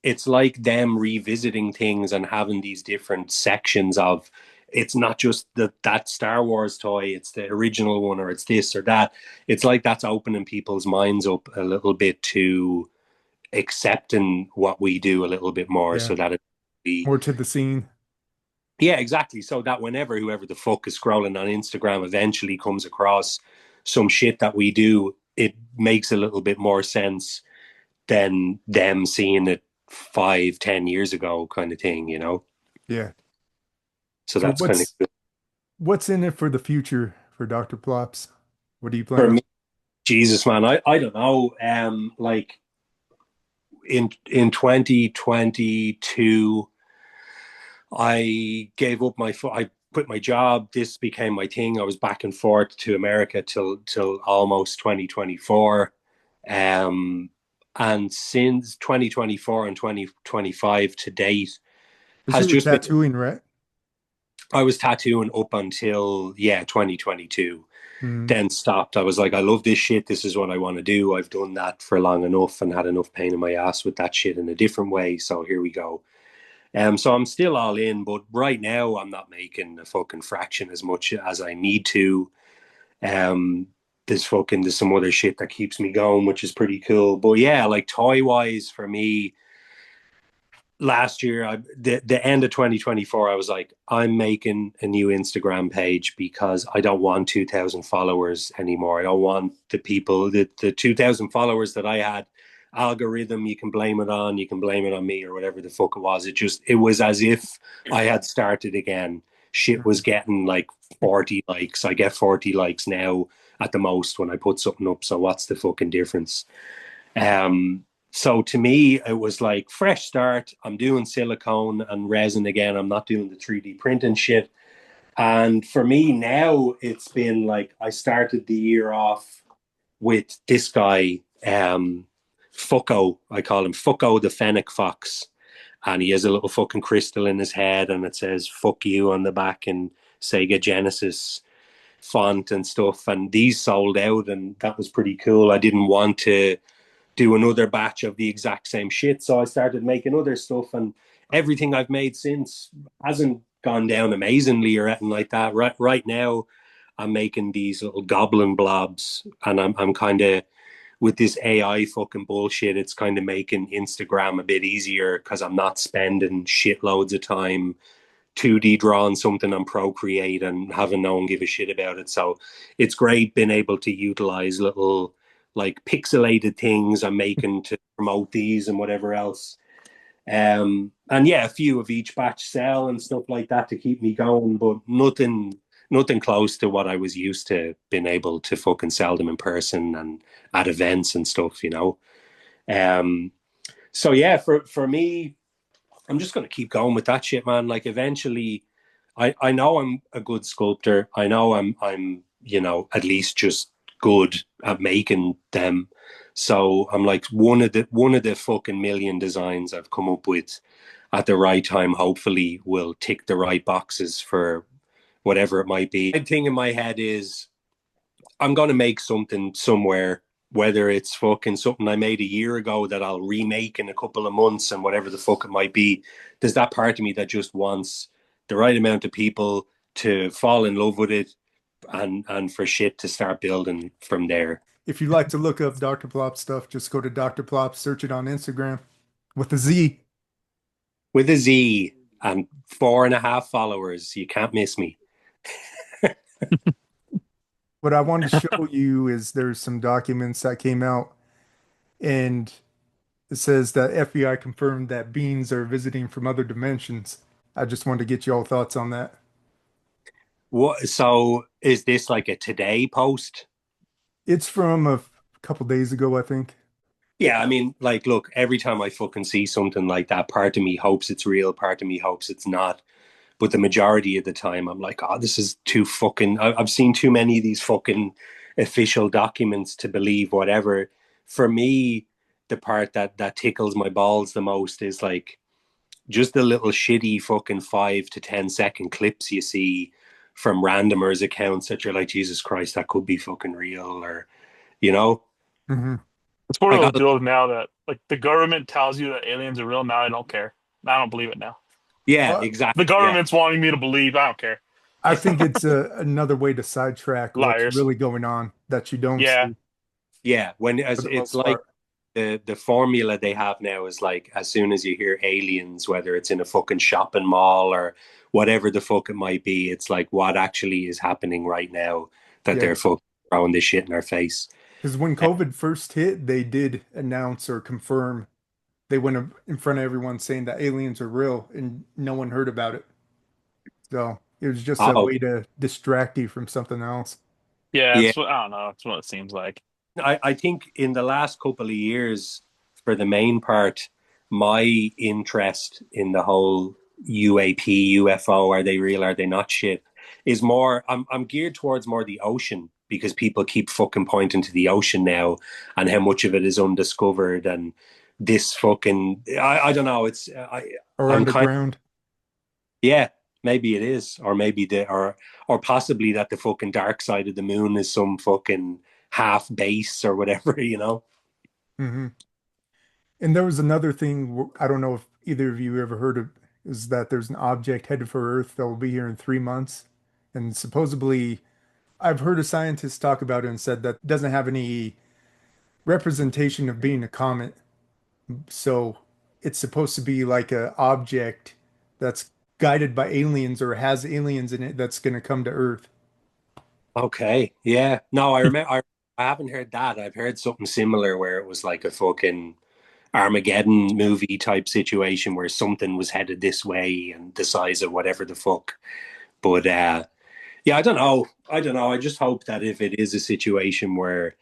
It's like them revisiting things and having these different sections of, it's not just that Star Wars toy, it's the original one, or it's this or that. It's like that's opening people's minds up a little bit to accepting what we do a little bit more, Yeah. so that it be More to the scene. yeah, exactly. So that whenever whoever the fuck is scrolling on Instagram eventually comes across some shit that we do, it makes a little bit more sense than them seeing it 5-10 years ago, kind of thing, you know. Yeah. So So that's kind of good. what's in it for the future for Dr. Plops? What do you plan For on? me. Jesus, man, I don't know. Like in 2022, I gave up I quit my job. This became my thing. I was back and forth to America till almost 2024. And since 2024 and 2025 to date Because has you were just been, tattooing, right? I was tattooing up until 2022. Mm, Then stopped. I was like, I love this shit. This is what I want to do. I've done that for long enough and had enough pain in my ass with that shit in a different way. So here we go. So I'm still all in, but right now I'm not making a fucking fraction as much as I need to. There's some other shit that keeps me going, which is pretty cool. But yeah, like toy wise for me, last year, the end of 2024, I was like, I'm making a new Instagram page because I don't want 2,000 followers anymore. I don't want the 2,000 followers that I had. Algorithm, you can blame it on, you can blame it on me or whatever the fuck it was. It was as if I had started again. Shit was getting like 40 likes. I get 40 likes now at the most when I put something up. So what's the fucking difference? So to me, it was like fresh start. I'm doing silicone and resin again. I'm not doing the 3D printing shit. And for me now, it's been like I started the year off with this guy, Fucko. I call him Fucko the Fennec Fox. And he has a little fucking crystal in his head and it says fuck you on the back in Sega Genesis font and stuff. And these sold out and that was pretty cool. I didn't want to do another batch of the exact same shit. So I started making other stuff, and everything I've made since hasn't gone down amazingly or anything like that. Right now, I'm making these little goblin blobs, and I'm kind of with this AI fucking bullshit. It's kind of making Instagram a bit easier because I'm not spending shitloads of time 2D drawing something on Procreate and having no one give a shit about it. So it's great being able to utilize little like pixelated things I'm making to promote these and whatever else. And yeah, a few of each batch sell and stuff like that to keep me going, but nothing close to what I was used to being able to fucking sell them in person and at events and stuff, you know. So yeah, for me, I'm just gonna keep going with that shit, man. Like eventually I know I'm a good sculptor. I know I'm at least just good at making them. So I'm like, one of the fucking million designs I've come up with at the right time hopefully will tick the right boxes for whatever it might be. The thing in my head is I'm gonna make something somewhere, whether it's fucking something I made a year ago that I'll remake in a couple of months and whatever the fuck it might be. There's that part of me that just wants the right amount of people to fall in love with it and for shit to start building from there. If you like to look up Dr. Plop stuff, just go to Dr. Plop, search it on Instagram with a Z. With a Z and 4.5 followers, you can't miss me. What I wanted to show you is there's some documents that came out, and it says that FBI confirmed that beings are visiting from other dimensions. I just wanted to get your thoughts on that. What? So is this like a today post? It's from a couple days ago, I think. Yeah, I mean, like, look, every time I fucking see something like that, part of me hopes it's real, part of me hopes it's not. But the majority of the time, I'm like, oh, this is too fucking. I've seen too many of these fucking official documents to believe whatever. For me, the part that tickles my balls the most is like just the little shitty fucking 5 to 10 second clips you see from randomers accounts that you're like, Jesus Christ, that could be fucking real, or you know. Hmm. It's one I of those got deals now that like the government tells you that aliens are real. Now I don't care. I don't believe it now. Yeah, Well, exactly. The Yeah, government's wanting me to believe. I don't care. I think it's another way to sidetrack what's Liars. really going on that you don't Yeah. see yeah. When for as the it's most like part. the formula they have now is like as soon as you hear aliens, whether it's in a fucking shopping mall or whatever the fuck it might be, it's like what actually is happening right now that Yeah. they're fucking throwing this shit in our face. Because when COVID first hit, they did announce or confirm, they went in front of everyone saying that aliens are real and no one heard about it. So it was just a Oh, way to distract you from something else. Yeah. yeah. It's what I don't know. It's what it seems like. I think in the last couple of years, for the main part, my interest in the whole UAP, UFO, are they real, are they not shit, is more, I'm geared towards more the ocean because people keep fucking pointing to the ocean now and how much of it is undiscovered and this fucking, I don't know, Or I'm kind of, underground. yeah, maybe it is, or maybe or possibly that the fucking dark side of the moon is some fucking half base or whatever, you know? Hmm. And there was another thing, I don't know if either of you ever heard of, is that there's an object headed for Earth that will be here in 3 months. And supposedly, I've heard a scientist talk about it and said that doesn't have any representation of being a comet. So it's supposed to be like a object that's guided by aliens or has aliens in it that's going to come to Earth. Okay, yeah. No, I remember. I haven't heard that. I've heard something similar where it was like a fucking Armageddon movie type situation where something was headed this way and the size of whatever the fuck. But yeah, I don't know. I don't know. I just hope that if it is a situation where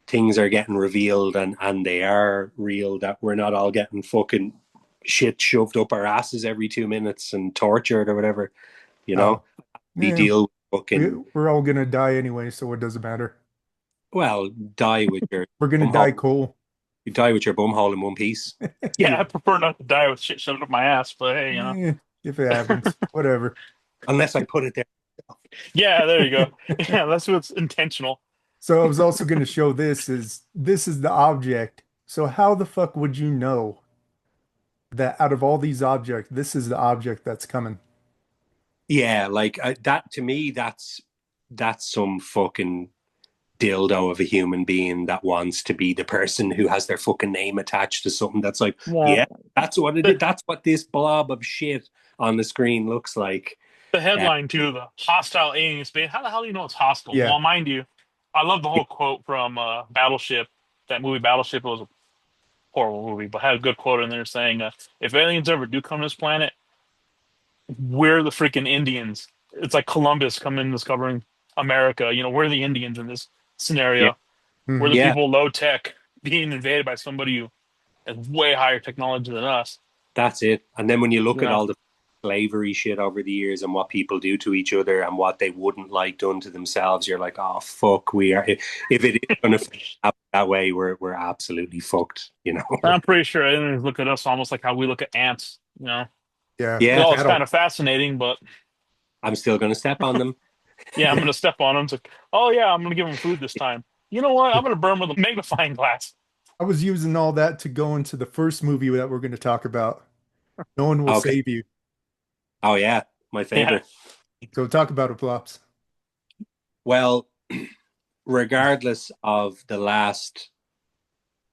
things are getting revealed and they are real, that we're not all getting fucking shit shoved up our asses every 2 minutes and tortured or whatever. You Oh, know, we yeah, deal with fucking we're all going to die anyway, so it doesn't matter. well, die with your We're going to bum die hole. cool. You die with your bum hole in one piece. Yeah. Yeah, I prefer not to die with shit shoved up my ass. But hey, you know. eh, if it happens, whatever. Unless I put it there. Yeah. There you go. Yeah. That's what's intentional. So I was also going to show this is the object. So how the fuck would you know that out of all these objects, this is the object that's coming? Yeah, like that to me, that's some fucking dildo of a human being that wants to be the person who has their fucking name attached to something that's like, Well, yeah, that's what it is. That's what this blob of shit on the screen looks like. the Uh, headline too, the hostile alien space. How the hell do you know it's hostile? Yeah. Well, mind you, I love the whole quote from Battleship. That movie Battleship was a horrible movie, but had a good quote in there saying, "If aliens ever do come to this planet, we're the freaking Indians. It's like Columbus coming discovering America. You know, we're the Indians in this yeah, scenario. We're the Hmm. yeah, people low tech being invaded by somebody who has way higher technology than us. that's it. And then when you look You at know, all the slavery shit over the years and what people do to each other and what they wouldn't like done to themselves, you're like, oh fuck, we are. If it is going to happen that way, we're absolutely fucked, you know. I'm pretty sure aliens look at us almost like how we look at ants. You know, Yeah, Yeah, oh, it's cattle. kind of fascinating, but I'm still going to step on them. yeah, I'm gonna step on them. It's like, oh yeah, I'm gonna give them food this time. You know what? I'm gonna burn with a magnifying glass. I was using all that to go into the first movie that we're going to talk about. No one will Okay. save you. Oh yeah, my Yeah, favorite. So talk about it, Plops. Well, regardless of the last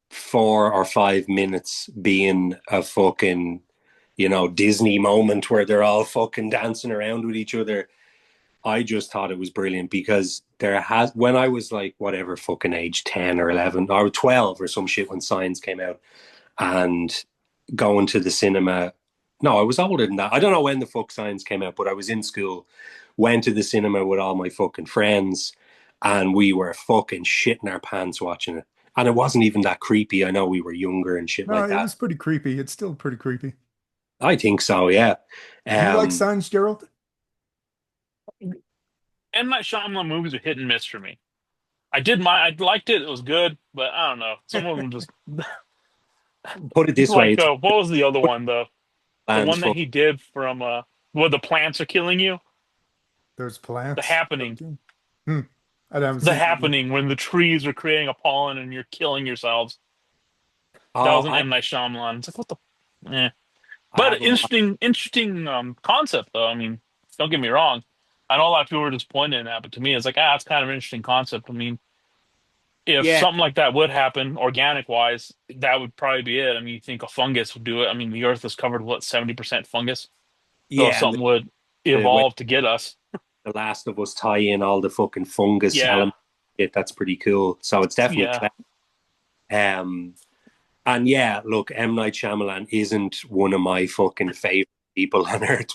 4 or 5 minutes being a fucking, Disney moment where they're all fucking dancing around with each other, I just thought it was brilliant because when I was like, whatever fucking age, 10 or 11 or 12 or some shit when Signs came out and going to the cinema. No, I was older than that. I don't know when the fuck Signs came out, but I was in school, went to the cinema with all my fucking friends, and we were fucking shitting our pants watching it. And it wasn't even that creepy. I know we were younger and shit No, like it that. was pretty creepy. It's still pretty creepy. I think so, yeah. You like Um, Signs, Gerald? M. Night Shyamalan movies are hit and miss for me. I liked it. It was good, but I don't know. Some of them just put it this way, like it's what was the other one? The plans one that for he did from where the plants are killing you. There's The plants. Happening. Hmm. I haven't The seen that one. Happening when the trees are creating a pollen and you're killing yourselves. That oh, was an I, M. Night Shyamalan. It's like what the I But haven't watched. interesting concept though. I mean, don't get me wrong. I know a lot of people were disappointed in that, but to me, it's like, it's kind of an interesting concept. I mean, if Yeah, something like that would happen, organic wise, that would probably be it. I mean, you think a fungus would do it? I mean, the Earth is covered what 70% fungus, so if yeah, and something would when evolve to get us, The Last of Us tie in all the fucking fungus yeah, element, that's pretty cool. So it's definitely yeah, clever. Um, and yeah, look, M Night Shyamalan isn't one of my fucking favorite people on earth.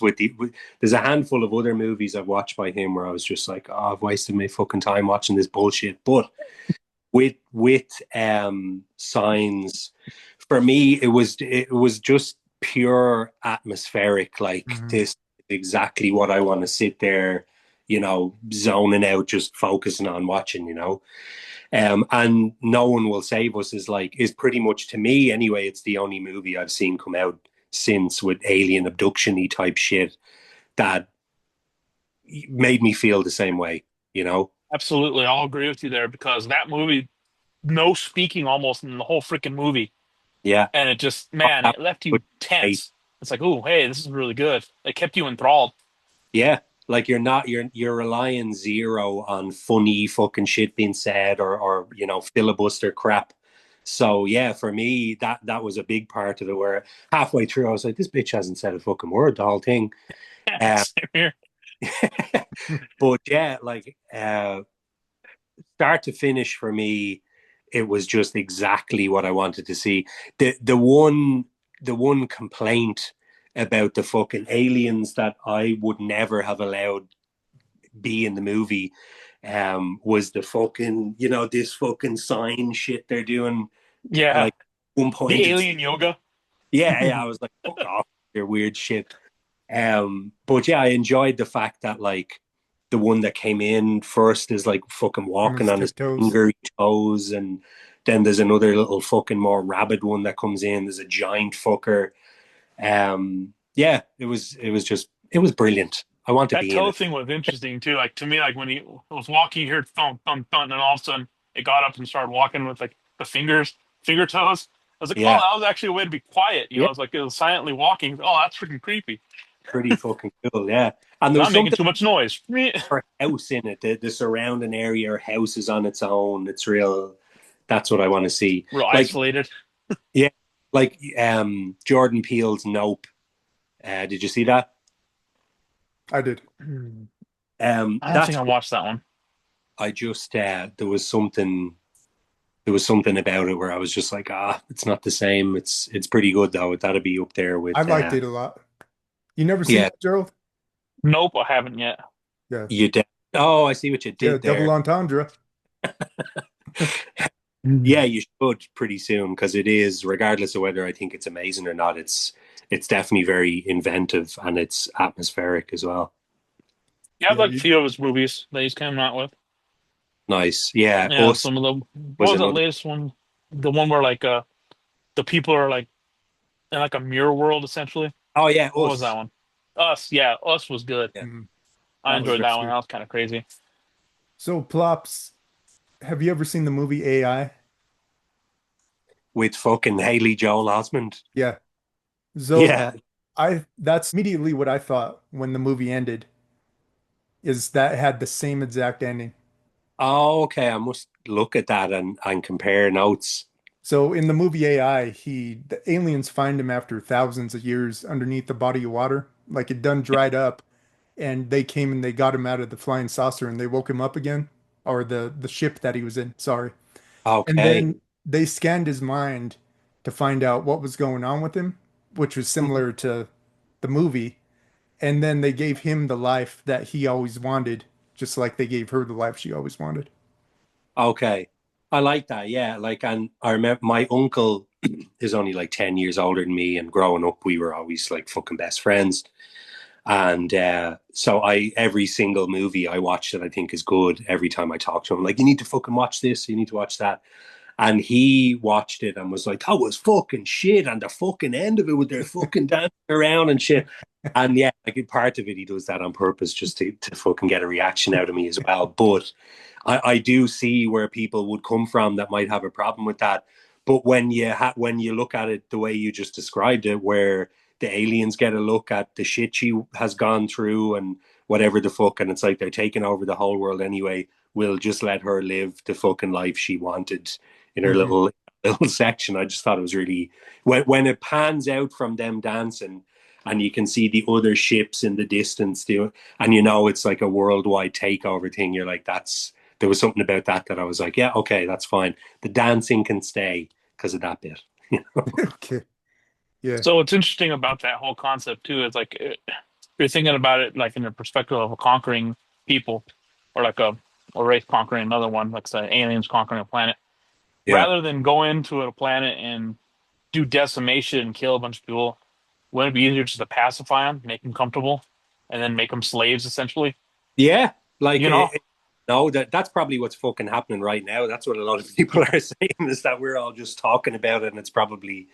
There's a handful of other movies I've watched by him where I was just like, oh, I've wasted my fucking time watching this bullshit. But with Signs, for me, it was just pure atmospheric. Like Mhm. this is exactly what I want to sit there, zoning out, just focusing on watching. And No One Will Save Us is pretty much, to me anyway, it's the only movie I've seen come out since with alien abduction-y type shit that made me feel the same way. absolutely. I'll agree with you there because that movie, no speaking almost in the whole freaking movie, Yeah. and it just, man, it left you tense. It's like, oh, hey, this is really good. It kept you enthralled. Yeah, like you're relying zero on funny fucking shit being said or filibuster crap. So yeah, for me that was a big part of it. Where halfway through I was like, this bitch hasn't said a fucking word the whole thing. Uh, Same here. but yeah, start to finish for me, it was just exactly what I wanted to see. The one complaint about the fucking aliens that I would never have allowed be in the movie was the fucking this fucking sign shit they're doing. Yeah, Like one the point it's alien yoga. yeah, I was like, fuck off your weird shit. But yeah, I enjoyed the fact that the one that came in first is like fucking On walking his on his tiptoes. finger toes, and then there's another little fucking more rabid one that comes in. There's a giant fucker. Yeah, it was brilliant. I want to That be in toe it. thing was interesting too. Like to me, like when he was walking, you heard thump, thump, thump, and all of a sudden it got up and started walking with like the finger toes. I was like, oh, Yeah, that was actually a way to be quiet. yeah, It's like it was silently walking. Oh, that's freaking creepy. pretty fucking cool. Yeah, and there Because was I'm making something too much noise. Real for house in it. The surrounding area or house is on its own. It's real. That's what I want to see. Like isolated. yeah, like Jordan Peele's Nope. Did you see that? I did. I don't think That's I watched that one. I just there was something about it where I was just like, it's not the same. It's pretty good though. That'd be up there I with liked it a lot. You never seen yeah, that, Gerald? Nope, I haven't yet. Yeah. you did. Oh, I see what you Yeah, did double there. entendre. Yeah, you should pretty soon, because it is, regardless of whether I think it's amazing or not, it's definitely very inventive and it's atmospheric as well. Yeah, I've Yeah, liked a few of his movies that he's come out with. Nice. Yeah. Yeah, Us some of them. What was was that another. latest one? The one where like the people are like in like a mirror world essentially. Oh yeah, What was that Us. one? Us, yeah, Us was good. Yeah, mhm. I that was enjoyed great. that one. That was kind of crazy. So Plops, have you ever seen the movie AI? With fucking Haley Joel Osment. Yeah. So Yeah. I that's immediately what I thought when the movie ended, is that had the same exact ending. Oh, okay. I must look at that and compare notes. So in the movie AI, the aliens find him after thousands of years underneath the body of water, like it done dried up, and they came and they got him out of the flying saucer and they woke him up again, or the ship that he was in, sorry. And Okay. then they scanned his mind to find out what was going on with him, which was similar to the movie. And then they gave him the life that he always wanted, just like they gave her the life she always wanted. Okay. I like that. Yeah. Like, and I remember my uncle is only like 10 years older than me. And growing up, we were always like fucking best friends. And so every single movie I watch that I think is good, every time I talk to him, like, you need to fucking watch this, you need to watch that. And he watched it and was like, that was fucking shit. And the fucking end of it with their fucking dancing around and shit. And yeah, like part of it, he does that on purpose just to fucking get a reaction out of me as well. But I do see where people would come from that might have a problem with that. But when you look at it the way you just described it, where the aliens get a look at the shit she has gone through and whatever the fuck, and it's like they're taking over the whole world anyway. We'll just let her live the fucking life she wanted in her Mhm. little section. I just thought it was really, when it pans out from them dancing and you can see the other ships in the distance doing, and it's like a worldwide takeover thing. You're like, there was something about that I was like, yeah, okay, that's fine. The dancing can stay because of that bit. Okay. Yeah. So what's interesting about that whole concept too is like you're thinking about it like in the perspective of a conquering people, or like a race conquering another one, like say aliens conquering a planet. Yeah. Rather than go into a planet and do decimation and kill a bunch of people, wouldn't it be easier just to pacify them, make them comfortable, and then make them slaves essentially? Yeah, like You know, no, that's probably what's fucking happening right now. That's what a lot of people are saying, is that we're all just talking about it, and it's probably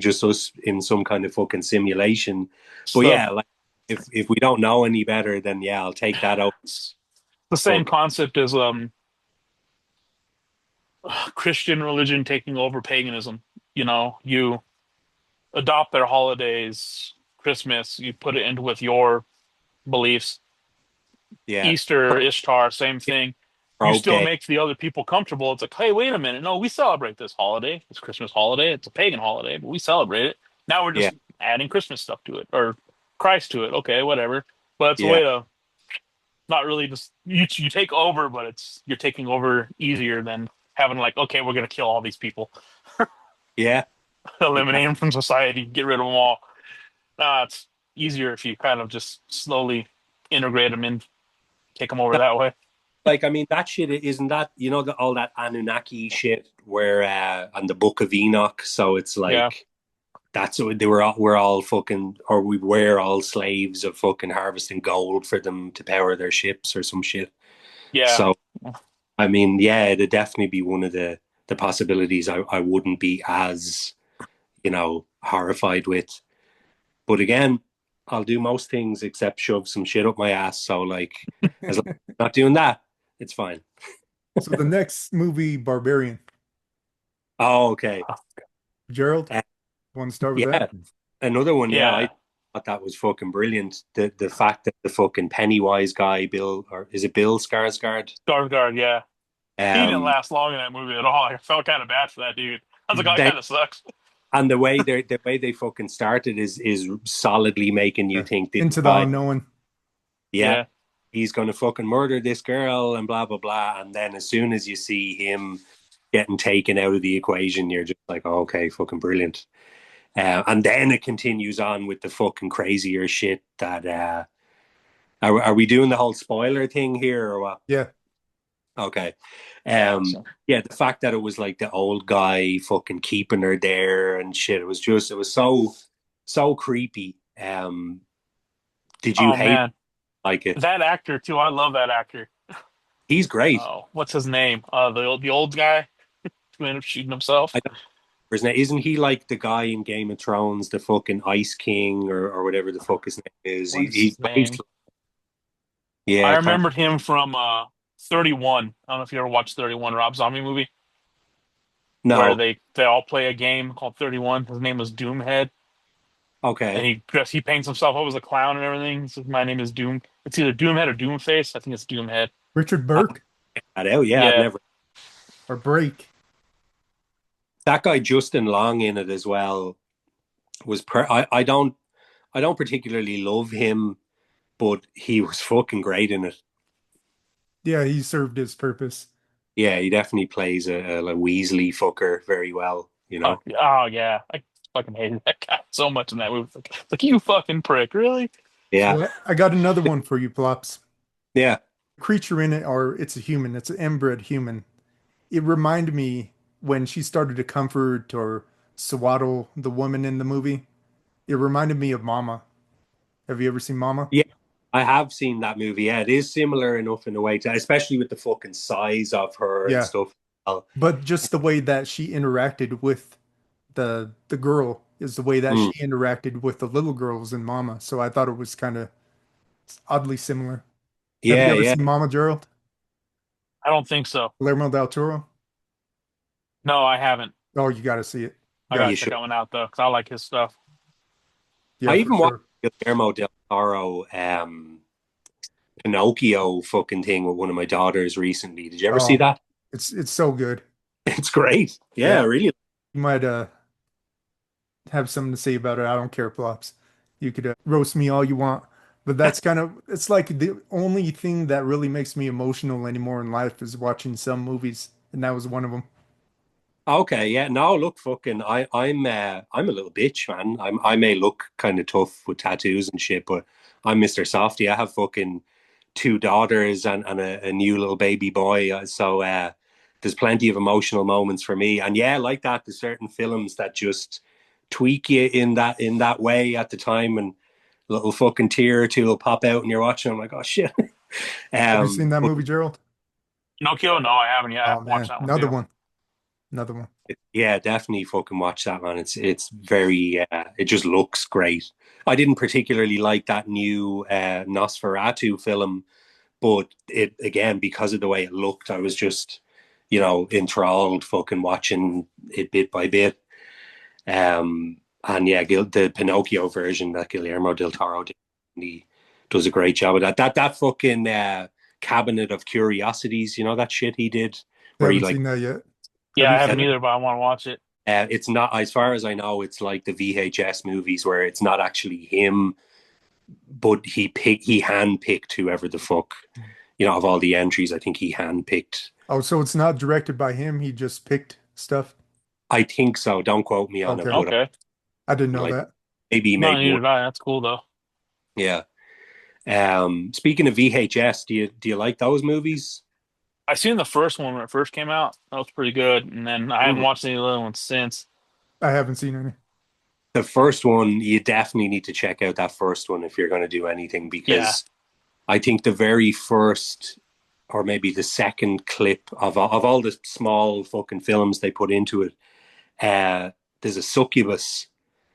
just us in some kind of fucking simulation. But so yeah, like if we don't know any better, then yeah, I'll take that out. it's the same Fuck. concept as Christian religion taking over paganism. You adopt their holidays, Christmas, you put it into with your beliefs. Yeah, Easter, Ishtar, same thing. You still okay. make the other people comfortable. It's like, hey, wait a minute. No, we celebrate this holiday. It's Christmas holiday. It's a pagan holiday, but we celebrate it. Now we're Yeah, just adding Christmas stuff to it or Christ to it. Okay, whatever. But it's a yeah, way to not really just you take over, but you're taking over easier than having like, okay, we're gonna kill all these people, yeah. eliminate them from society, get rid of them all. It's easier if you kind of just slowly integrate them in, take them over that way. Like, I mean, that shit isn't that, all that Anunnaki shit where on the Book of Enoch. So it's Yeah, like that's what we're all fucking, or we were all slaves of fucking harvesting gold for them to power their ships or some shit. yeah. So I mean, yeah, it'd definitely be one of the possibilities I wouldn't be as, horrified with. But again, I'll do most things except shove some shit up my ass. So like, as long as I'm not doing that, it's fine. So the next movie, Barbarian. Oh, okay. Gerald, Uh, want to start with that? yeah, another one. Yeah, I Yeah, thought that was fucking brilliant. The fact that the fucking Pennywise guy, Bill, or is it Bill Skarsgård? Skarsgård. Yeah, he didn't Um, last long in that movie at all. I felt kind of bad for that dude. I was like, oh, that they kind of sucks. and the way they fucking started is solidly making you Yeah. think this Into the guy, unknown. yeah, Yeah, he's gonna fucking murder this girl and blah blah blah. And then as soon as you see him getting taken out of the equation, you're just like, oh, okay, fucking brilliant. And then it continues on with the fucking crazier shit that are we doing the whole spoiler thing here or what? Yeah. Okay. Yeah. So, Yeah, the fact that it was like the old guy fucking keeping her there and shit, it was so creepy. Did you oh hate man, like it? that actor too. I love that actor. He's great. Oh, what's his name? The old guy who ended up shooting himself. I don't remember his name. Isn't he like the guy in Game of Thrones, the fucking Ice King or whatever the fuck his name is? What is He's his name? I yeah, can't remembered him from 31. I don't know if you ever watched 31, Rob Zombie movie, where no. they all play a game called 31. His name was Doomhead, and Okay. he paints himself up as a clown and everything. He says, "My name is Doom." It's either Doomhead or Doomface. I think it's Doomhead. Richard I Burke that out. Yeah, I've Yeah. never or Break. that guy Justin Long in it as well I don't particularly love him, but he was fucking great in it. Yeah, he served his purpose. Yeah, he definitely plays a Weasley fucker very well, you Oh, know? oh yeah. I fucking hated that guy so much in that movie. Like you fucking prick, really? Yeah. So I got another one for you, Plops. Yeah. Creature in it, or it's a human. It's an inbred human. It reminded me when she started to comfort or swaddle the woman in the movie. It reminded me of Mama. Have you ever seen Mama? Yeah. I have seen that movie. Yeah, it is similar enough in a way to, especially with the fucking size of her and Yeah, stuff. Oh, but just the way that she interacted with the girl is the way that mm. she interacted with the little girls in Mama. So I thought it was kind of oddly similar. Have you Yeah, ever yeah. seen Mama, Gerald? I don't think so. Guillermo del Toro? No, I haven't. Oh, you got to see it. You I got gotta You to, check should. that one out though, because I like his stuff. yeah, I for even watched sure. Guillermo del Toro Pinocchio fucking thing with one of my daughters recently. Did you ever see Oh, that? it's so good. It's great. Yeah, Yeah, really. you might have something to say about it. I don't care, Plops. You could roast me all you want, but that's kind of it's like the only thing that really makes me emotional anymore in life is watching some movies, and that was one of them. Okay, yeah. No, look, fucking, I'm a little bitch, man. I may look kind of tough with tattoos and shit, but I'm Mr. Softy. I have fucking two daughters and a new little baby boy. So there's plenty of emotional moments for me. And yeah, like that, there's certain films that just tweak you in that way at the time, and a little fucking tear or two will pop out, and you're watching. I'm like, oh shit. Have you seen that But movie, Gerald? Pinocchio? No, I haven't yet. I Oh have to watch man, that one another too. one, another one. yeah, definitely fucking watch that, man. It's very it just looks great. I didn't particularly like that new Nosferatu film, but it again because of the way it looked, I was just enthralled, fucking watching it bit by bit. And yeah, the Pinocchio version that Guillermo del Toro did, he does a great job of that. That fucking Cabinet of Curiosities, that shit he did, I where he haven't like seen that yet. Have Yeah, I you haven't seen it? either, but I want to watch it. it's not, as far as I know, it's like the VHS movies where it's not actually him, but he handpicked whoever the fuck, of all the entries. I think he handpicked. Oh, so it's not directed by him. He just picked stuff. I think so. Don't quote me on it, Okay, but Okay. I didn't know like that. maybe he No, made neither one. did I. That's cool though. Yeah. Speaking of VHS, do you like those movies? I seen the first one when it first came out. That was pretty good, and then I haven't Mm. watched any other ones since. I haven't seen any. The first one, you definitely need to check out that first one if you're going to do anything, Yeah, because I think the very first or maybe the second clip of all the small fucking films they put into it, uh, there's a succubus.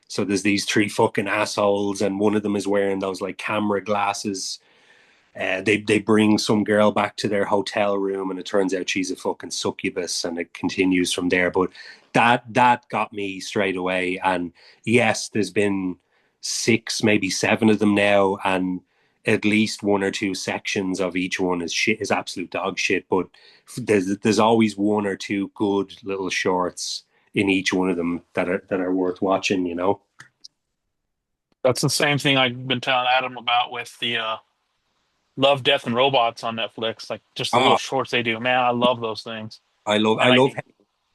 So there's these three fucking assholes, and one of them is wearing those like camera glasses. They bring some girl back to their hotel room, and it turns out she's a fucking succubus, and it continues from there. But that got me straight away. And yes, there's been six, maybe seven of them now, and at least one or two sections of each one is absolute dog shit. But there's always one or two good little shorts in each one of them that are worth watching. that's the same thing I've been telling Adam about with the Love, Death, and Robots on Netflix. Like just the little Oh, shorts they do. Man, I love those things. I And love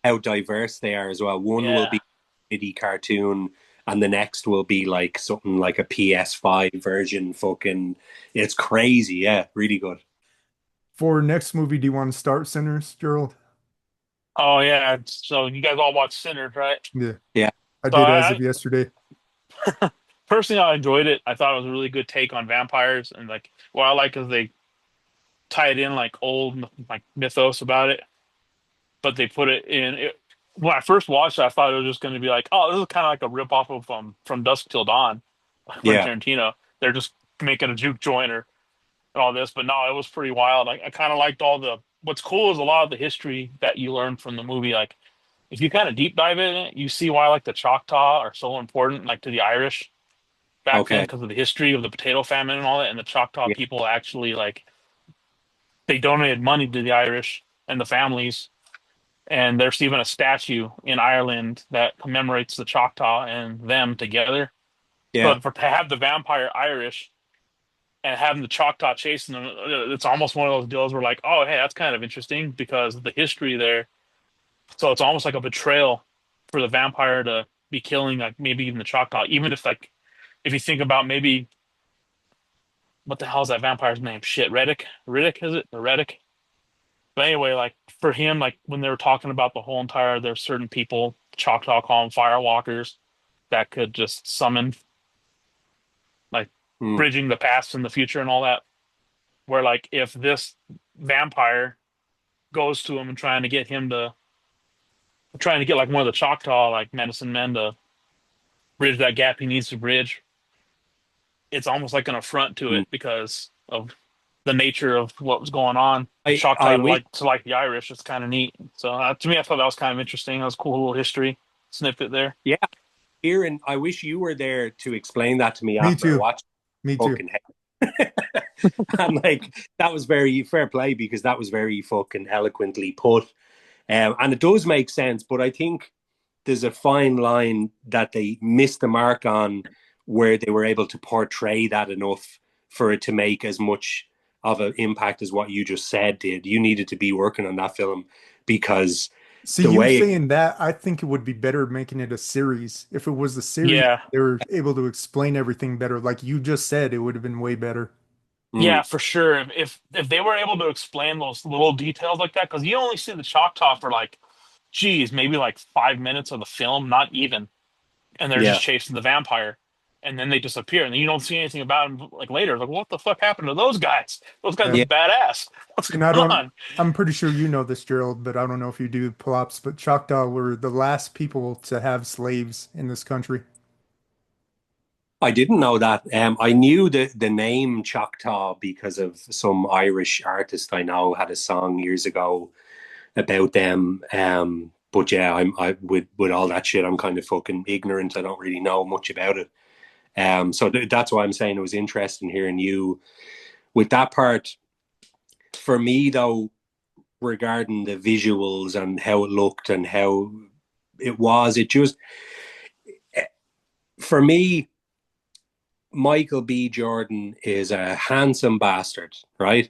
how diverse they are as well. One will yeah, be a kiddie cartoon, and the next will be like something like a PS5 version. Fucking, it's crazy. Yeah, really good. For next movie, do you want to start Sinners, Gerald? Oh yeah, so you guys all watch Sinners, right? Yeah, Yeah. I So did as of yesterday. personally, I enjoyed it. I thought it was a really good take on vampires, and like what I like is they tie it in like old like mythos about it, but they put it in. When I first watched it, I thought it was just going to be like, oh, this is kind of like a rip off of From Dusk Till Dawn, from Yeah. Tarantino. They're just making a juke joint or and all this, but no, it was pretty wild. I kind of liked all the. What's cool is a lot of the history that you learn from the movie. Like if you kind of deep dive in it, you see why like the Choctaw are so important, like to the Irish back then Okay. because of the history of the potato famine and all that. And the Choctaw Yeah. people actually like they donated money to the Irish and the families, and there's even a statue in Ireland that commemorates the Choctaw and them together. Yeah. So for to have the vampire Irish and having the Choctaw chasing them, it's almost one of those deals where like, oh, hey, that's kind of interesting because of the history there. So it's almost like a betrayal for the vampire to be killing like maybe even the Choctaw, even if like if you think about maybe what the hell is that vampire's name? Shit, Riddick is it? Or Reddick? But anyway, like for him, like when they were talking about the whole entire, there's certain people, Choctaw call them firewalkers, that could just summon, like Mm. bridging the past and the future and all that. Where like if this vampire goes to him and trying to get like one of the Choctaw like medicine men to bridge that gap he needs to bridge, it's almost like an affront to Mm. it because of the nature of what was going on. I Choctaw wish. to like the Irish. It's kind of neat. So to me, I thought that was kind of interesting. That was a cool little history snippet there. Yeah. Kieran, I wish you were there to explain that to me Me after I too. watched Me too. fucking hell. And like that was very fair play because that was very fucking eloquently put. And it does make sense, but I think there's a fine line that they missed the mark on where they were able to portray that enough for it to make as much of an impact as what you just said did. You needed to be working on that film because See, the you way it, saying that, I think it would be better making it a series. If it was a series, Yeah, they were able to explain everything better. Like you just said, it would have been way better. yeah, mm, for sure. If they were able to explain those little details like that, because you only see the Choctaw for like, geez, maybe like 5 minutes of the film, not even, and they're just yeah, chasing the vampire, and then they disappear, and then you don't see anything about them like later. Like, what the fuck happened to those guys? Those guys are Yeah. yeah, badass. What's And I going don't, on? I'm pretty sure you know this, Gerald, but I don't know if you do, Plops, but Choctaw were the last people to have slaves in this country. I didn't know that. I knew the name Choctaw because of some Irish artist I know had a song years ago about them. But yeah, I with all that shit, I'm kind of fucking ignorant. I don't really know much about it. So that's why I'm saying it was interesting hearing you with that part. For me, though, regarding the visuals and how it looked and how it was, it just for me, Michael B. Jordan is a handsome bastard, right?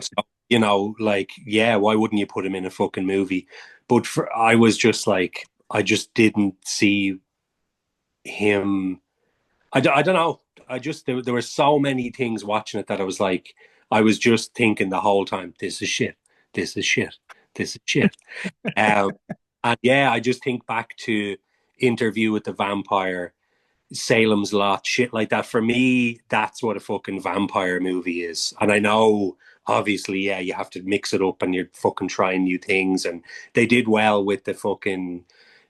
So, like, yeah, why wouldn't you put him in a fucking movie? But I was just like, I just didn't see him. I don't know. There were so many things watching it that I was like, I was just thinking the whole time, this is shit. This is shit. This is shit. Um, and yeah, I just think back to Interview with the Vampire, Salem's Lot, shit like that. For me, that's what a fucking vampire movie is. And I know, obviously, yeah, you have to mix it up and you're fucking trying new things. And they did well with the fucking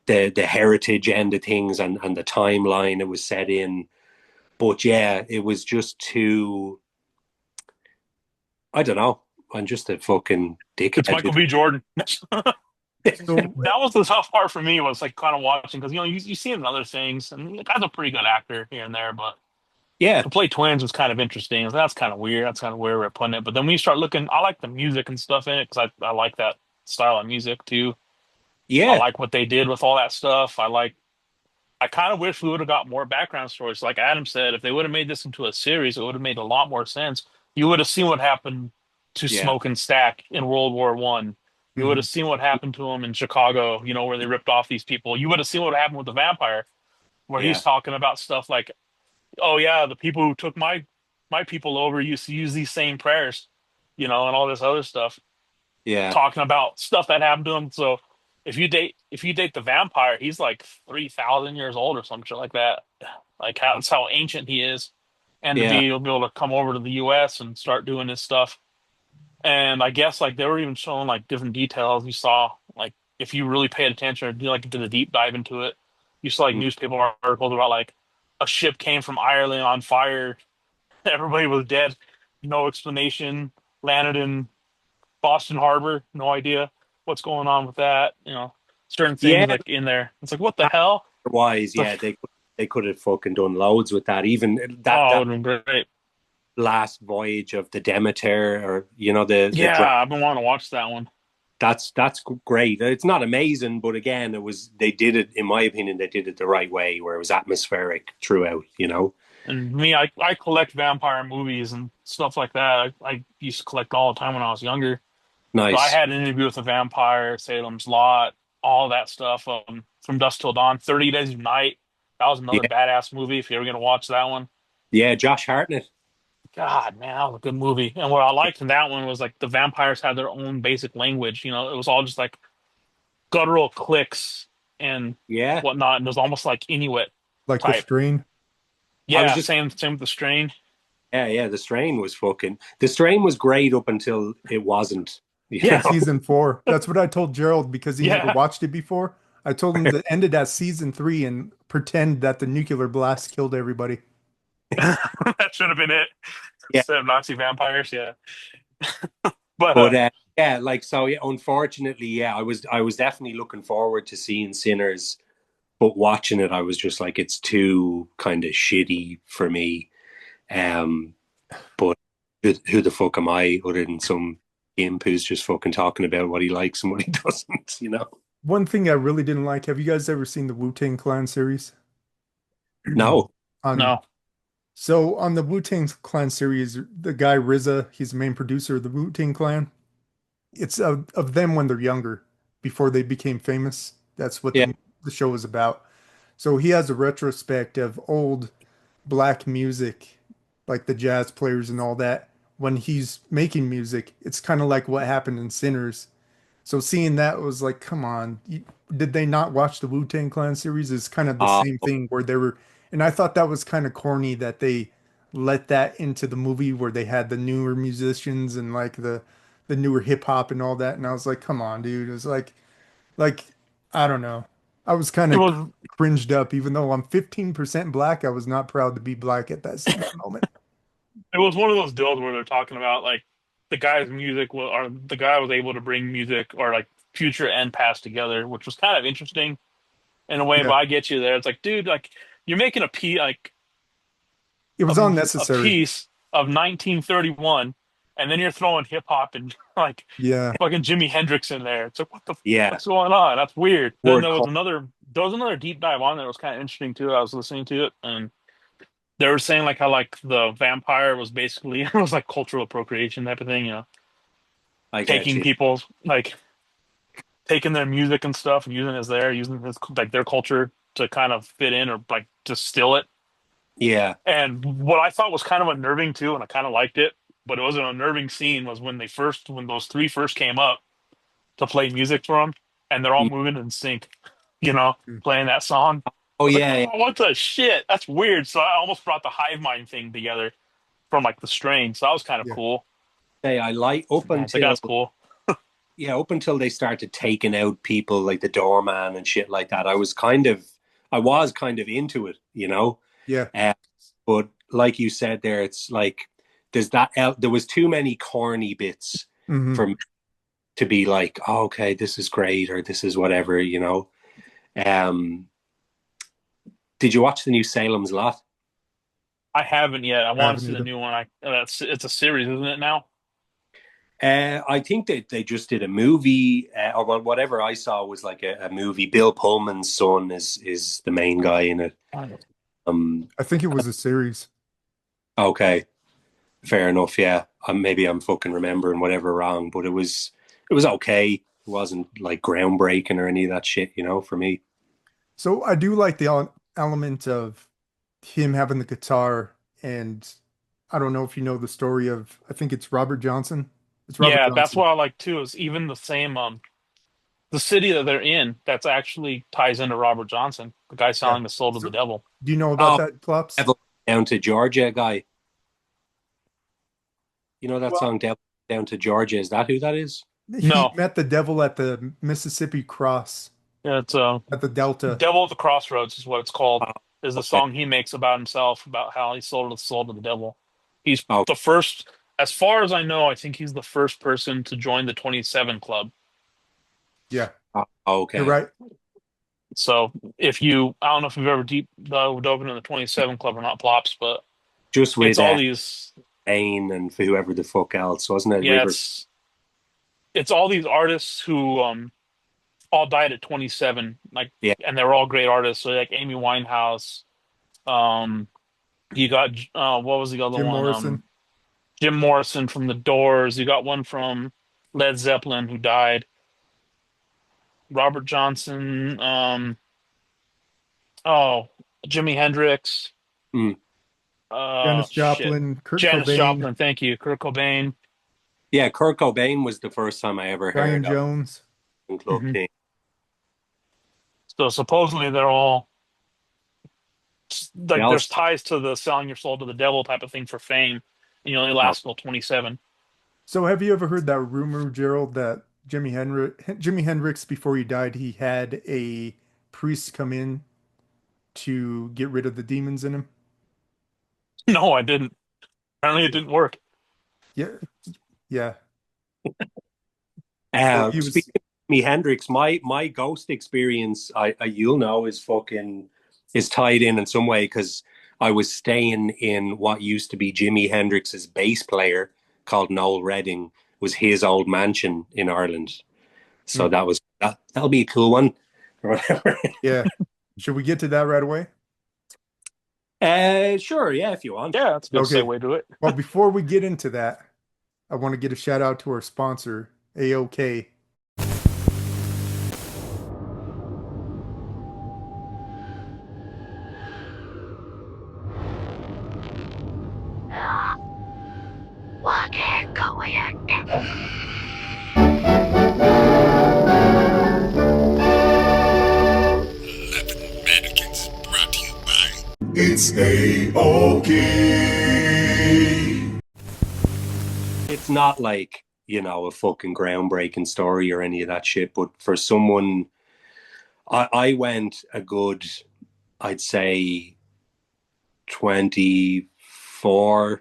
the heritage end of things and the timeline it was set in. But yeah, it was just too. I don't know. I'm just a fucking It's dickhead. Michael B. Jordan. So, That was the tough part for me was like kind of watching because you see him in other things and the guy's a pretty good actor here and there, but Yeah, to play twins was kind of interesting. That's kind of weird. That's kind of where we're putting it. But then when you start looking, I like the music and stuff in it because I like that style of music too. I yeah, like what they did with all that stuff. I kind of wish we would have got more background stories. Like Adam said, if they would have made this into a series, it would have made a lot more sense. You would have seen what happened to yeah, Smoke and Stack in World War One. You would have mhm. seen what happened to him in Chicago, where they ripped off these people. You would have seen what happened with the vampire, where he's yeah, talking about stuff like, "Oh yeah, the people who took my people over used to use these same prayers." and all this other stuff, Yeah. talking about stuff that happened to him. So if you date the vampire, he's like 3,000 years old or some shit like that. Like that's how ancient he is, and to Yeah. be able to come over to the U.S. and start doing his stuff. And I guess like they were even showing like different details. You saw like if you really paid attention or did a deep dive into it, you saw like Mm. newspaper articles about like a ship came from Ireland on fire, everybody was dead, no explanation, landed in Boston Harbor, no idea what's going on with that. Certain things Yeah. like in there. It's like what the hell? Otherwise, It's yeah, like, they could have fucking done loads with that. Even oh, it that would have been great. last voyage of the Demeter, or the Yeah, I've been wanting to watch that one. that's great. It's not amazing, but again, they did it, in my opinion, they did it the right way, where it was atmospheric throughout. And me, I collect vampire movies and stuff like that. I used to collect all the time when I was younger. So I Nice. had an interview with a vampire, Salem's Lot, all that stuff. From Dusk Till Dawn, 30 Days of Night. That was another Yeah, badass movie. If you're ever gonna watch that one, yeah. Josh Hartnett. God, man, that was a good movie. And what I liked in that one was like the vampires had their own basic language. It was all just like guttural clicks and Yeah, whatnot. And it was almost like Inuit Like the type. strain. I was Yeah, just same with the strain. yeah. The strain was great up until it wasn't. You Yeah, know. Season 4. That's what I told Gerald because he never yeah. watched it before. I told him to end it at season 3 and pretend that the nuclear blast killed everybody. That should have been it. Yeah, Instead of Nazi vampires, yeah. But but yeah, like so. Yeah, unfortunately, yeah, I was definitely looking forward to seeing Sinners, but watching it, I was just like, it's too kind of shitty for me. Um, but who the fuck am I, other than some imp who's just fucking talking about what he likes and what he doesn't? One thing I really didn't like, have you guys ever seen the Wu-Tang Clan series? No. On no. So on the Wu-Tang Clan series, the guy RZA, he's the main producer of the Wu-Tang Clan. It's of them when they're younger, before they became famous. That's what Yeah. the show is about. So he has a retrospect of old black music, like the jazz players and all that. When he's making music, it's kind of like what happened in Sinners. So seeing that was like, come on, did they not watch the Wu-Tang Clan series? It's kind of the Uh, same thing where they were, and I thought that was kind of corny that they let that into the movie where they had the newer musicians and like the newer hip hop and all that. And I was like, come on, dude. It was like I don't know. I was kind It of was cringed up, even though I'm 15% black. I was not proud to be black at that moment. it was one of those deals where they're talking about like the guy's music or the guy was able to bring music or like future and past together, which was kind of interesting in a way. Yeah, But I get you there. It's like, dude, like you're making it a, was a unnecessary. piece of 1931, and then you're throwing hip hop and like Yeah, fucking Jimi Hendrix in there. It's like, yeah. what's going on? That's weird. Then Word there was another deep dive on there. It was kind of interesting too. I was listening to it, and they were saying like how like the vampire was basically it was like cultural appropriation type of thing. I get Taking you. people's like taking their music and stuff and using it as using his like their culture to kind of fit in or like distill it. Yeah. And what I thought was kind of unnerving too, and I kind of liked it, but it was an unnerving scene was when those three first came up to play music for them, and they're all Yeah. moving in sync, you know, playing that song. I Oh was like, yeah, yeah. oh, what the shit? That's weird. So I almost brought the hive mind thing together from like the strain. So that was kind of yeah. cool. Hey, I like up I was like, until that's cool. they started taking out people like the doorman and shit like that. I was kind of into it. Yeah. Uh, but like you said there, it's like there was too many corny bits Hmm. for me to be like, oh, okay, this is great or this is whatever. Um, did you watch the new Salem's Lot? I haven't yet. I I want to haven't see the either. new one. It's a series, isn't it now? I think they just did a movie, or well, whatever I saw was like a movie. Bill Pullman's son is the main guy in it. Um, I think it was a series. okay, fair enough. Yeah, maybe I'm fucking remembering whatever wrong, but it was okay. It wasn't like groundbreaking or any of that shit, for me. So I do like the element of him having the guitar, and I don't know if you know the story of, I think it's Robert Johnson. It's Robert Yeah, that's Johnson. what I like too. Is even the same the city that they're in. That's actually ties into Robert Johnson, the guy Yeah. selling the soul to the So, devil. do you know about Oh, that, Plops? Devil Down to Georgia guy. You know that Well, song, Devil Down to Georgia? Is that who that is? he No, met the devil at the Mississippi Cross it's at the Delta. Devil at the Crossroads is what it's called. Oh, Is the okay. song he makes about himself, about how he sold his soul to the devil. He's Oh, the first, as far as I know, I think he's the first person to join the 27 Club. Yeah, you're okay. right. So if you, I don't know if you've ever deep dove into the 27 Club or not, Plops, but Just it's with all these, Ain and for whoever the fuck else, wasn't it? yeah, Rivers. it's all these artists who all died at 27, like, Yeah. and they were all great artists. So like Amy Winehouse, um, you got what was the other Jim one? Morrison. Jim Morrison from The Doors. You got one from Led Zeppelin who died. Robert Johnson. Oh, Jimi Hendrix. Mm. Janis Shit. Joplin, Kurt Janis Cobain, Joplin. Thank you. Kurt Cobain. Yeah, Kurt Cobain was the first time I ever Brian heard of Jones. Club hmm King. So supposedly they're all They like all there's ties to the selling your soul to the devil type of thing for fame, and you only last till 27. So have you ever heard that rumor, Gerald, that Jimi Hendrix, before he died, he had a priest come in to get rid of the demons in him? No, I didn't. Apparently, it didn't work. Yeah, yeah. So he was, Speaking of me Hendrix, my ghost experience, you'll know, is tied in some way because I was staying in what used to be Jimi Hendrix's bass player called Noel Redding, was his old mansion in Ireland. So hmm, that'll be a cool one or whatever. yeah. Should we get to that right away? Sure, yeah, if you want. Yeah, that's a good Okay. segue to it. Well, before we get into that, I want to get a shout out to our sponsor, AOK. Mannequins brought to you by It's A-OK. It's not like, a fucking groundbreaking story or any of that shit, but for someone, I went a good, I'd say 24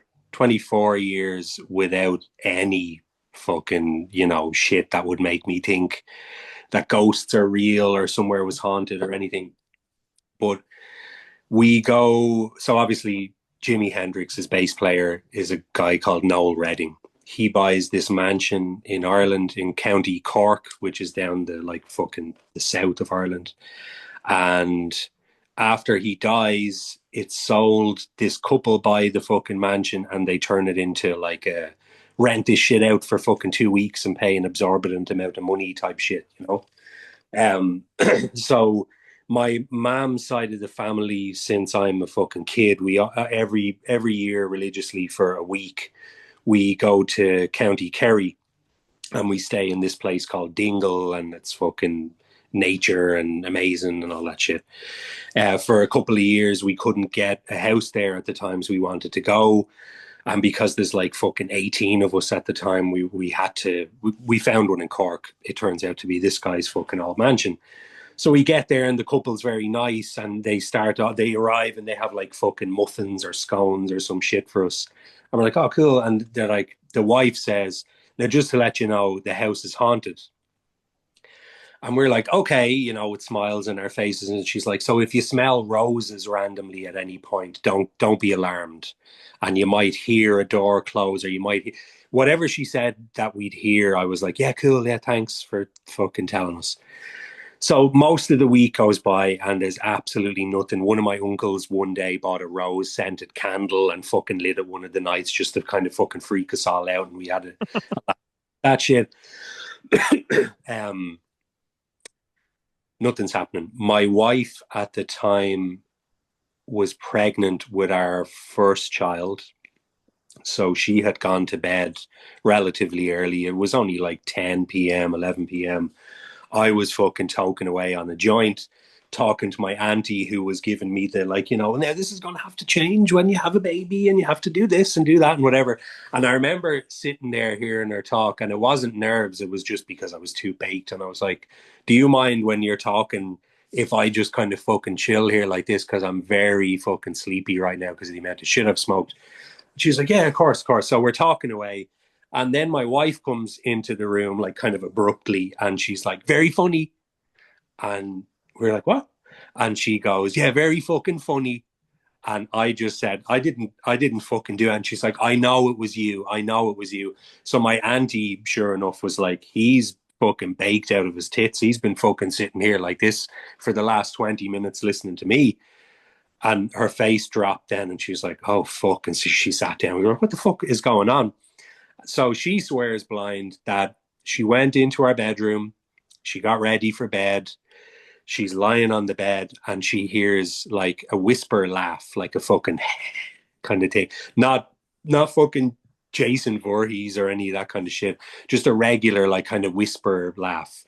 years without any fucking, shit that would make me think that ghosts are real or somewhere was haunted or anything. But so obviously Jimi Hendrix's bass player is a guy called Noel Redding. He buys this mansion in Ireland in County Cork, which is down the south of Ireland. And after he dies, it's sold. This couple buy the fucking mansion and they turn it into like a rent this shit out for fucking 2 weeks and pay an exorbitant amount of money type shit, So my mom's side of the family, since I'm a fucking kid, we every year religiously for a week, we go to County Kerry and we stay in this place called Dingle, and it's fucking nature and amazing and all that shit. For a couple of years, we couldn't get a house there at the times we wanted to go. And because there's like fucking 18 of us at the time, we found one in Cork. It turns out to be this guy's fucking old mansion. So we get there and the couple's very nice and they arrive and they have like fucking muffins or scones or some shit for us. And we're like, oh, cool. And they're like, the wife says, now just to let you know, the house is haunted. And we're like, okay, with smiles in our faces. And she's like, so if you smell roses randomly at any point, don't be alarmed. And you might hear a door close or you might, whatever she said that we'd hear, I was like, yeah, cool. Yeah, thanks for fucking telling us. So most of the week goes by and there's absolutely nothing. One of my uncles one day bought a rose scented candle and fucking lit it one of the nights just to kind of fucking freak us all out. And we had that shit. Nothing's happening. My wife at the time was pregnant with our first child. So she had gone to bed relatively early. It was only like 10 p.m., 11 p.m. I was fucking toking away on a joint, talking to my auntie who was giving me the, like, you know, now this is going to have to change when you have a baby and you have to do this and do that and whatever. And I remember sitting there hearing her talk, and it wasn't nerves. It was just because I was too baked. And I was like, do you mind when you're talking if I just kind of fucking chill here like this? Because I'm very fucking sleepy right now because of the amount of shit I've smoked. She's like, yeah, of course, of course. So we're talking away. And then my wife comes into the room, like kind of abruptly, and she's like, very funny. And we're like, what? And she goes, yeah, very fucking funny. And I just said, I didn't fucking do it. And she's like, I know it was you. I know it was you. So my auntie, sure enough, was like, he's fucking baked out of his tits. He's been fucking sitting here like this for the last 20 minutes listening to me. And her face dropped then, and she was like, oh, fuck. And so she sat down. We were like, what the fuck is going on? So she swears blind that she went into our bedroom. She got ready for bed. She's lying on the bed, and she hears like a whisper laugh, like a fucking kind of thing. Not fucking Jason Voorhees or any of that kind of shit. Just a regular, like, kind of whisper laugh.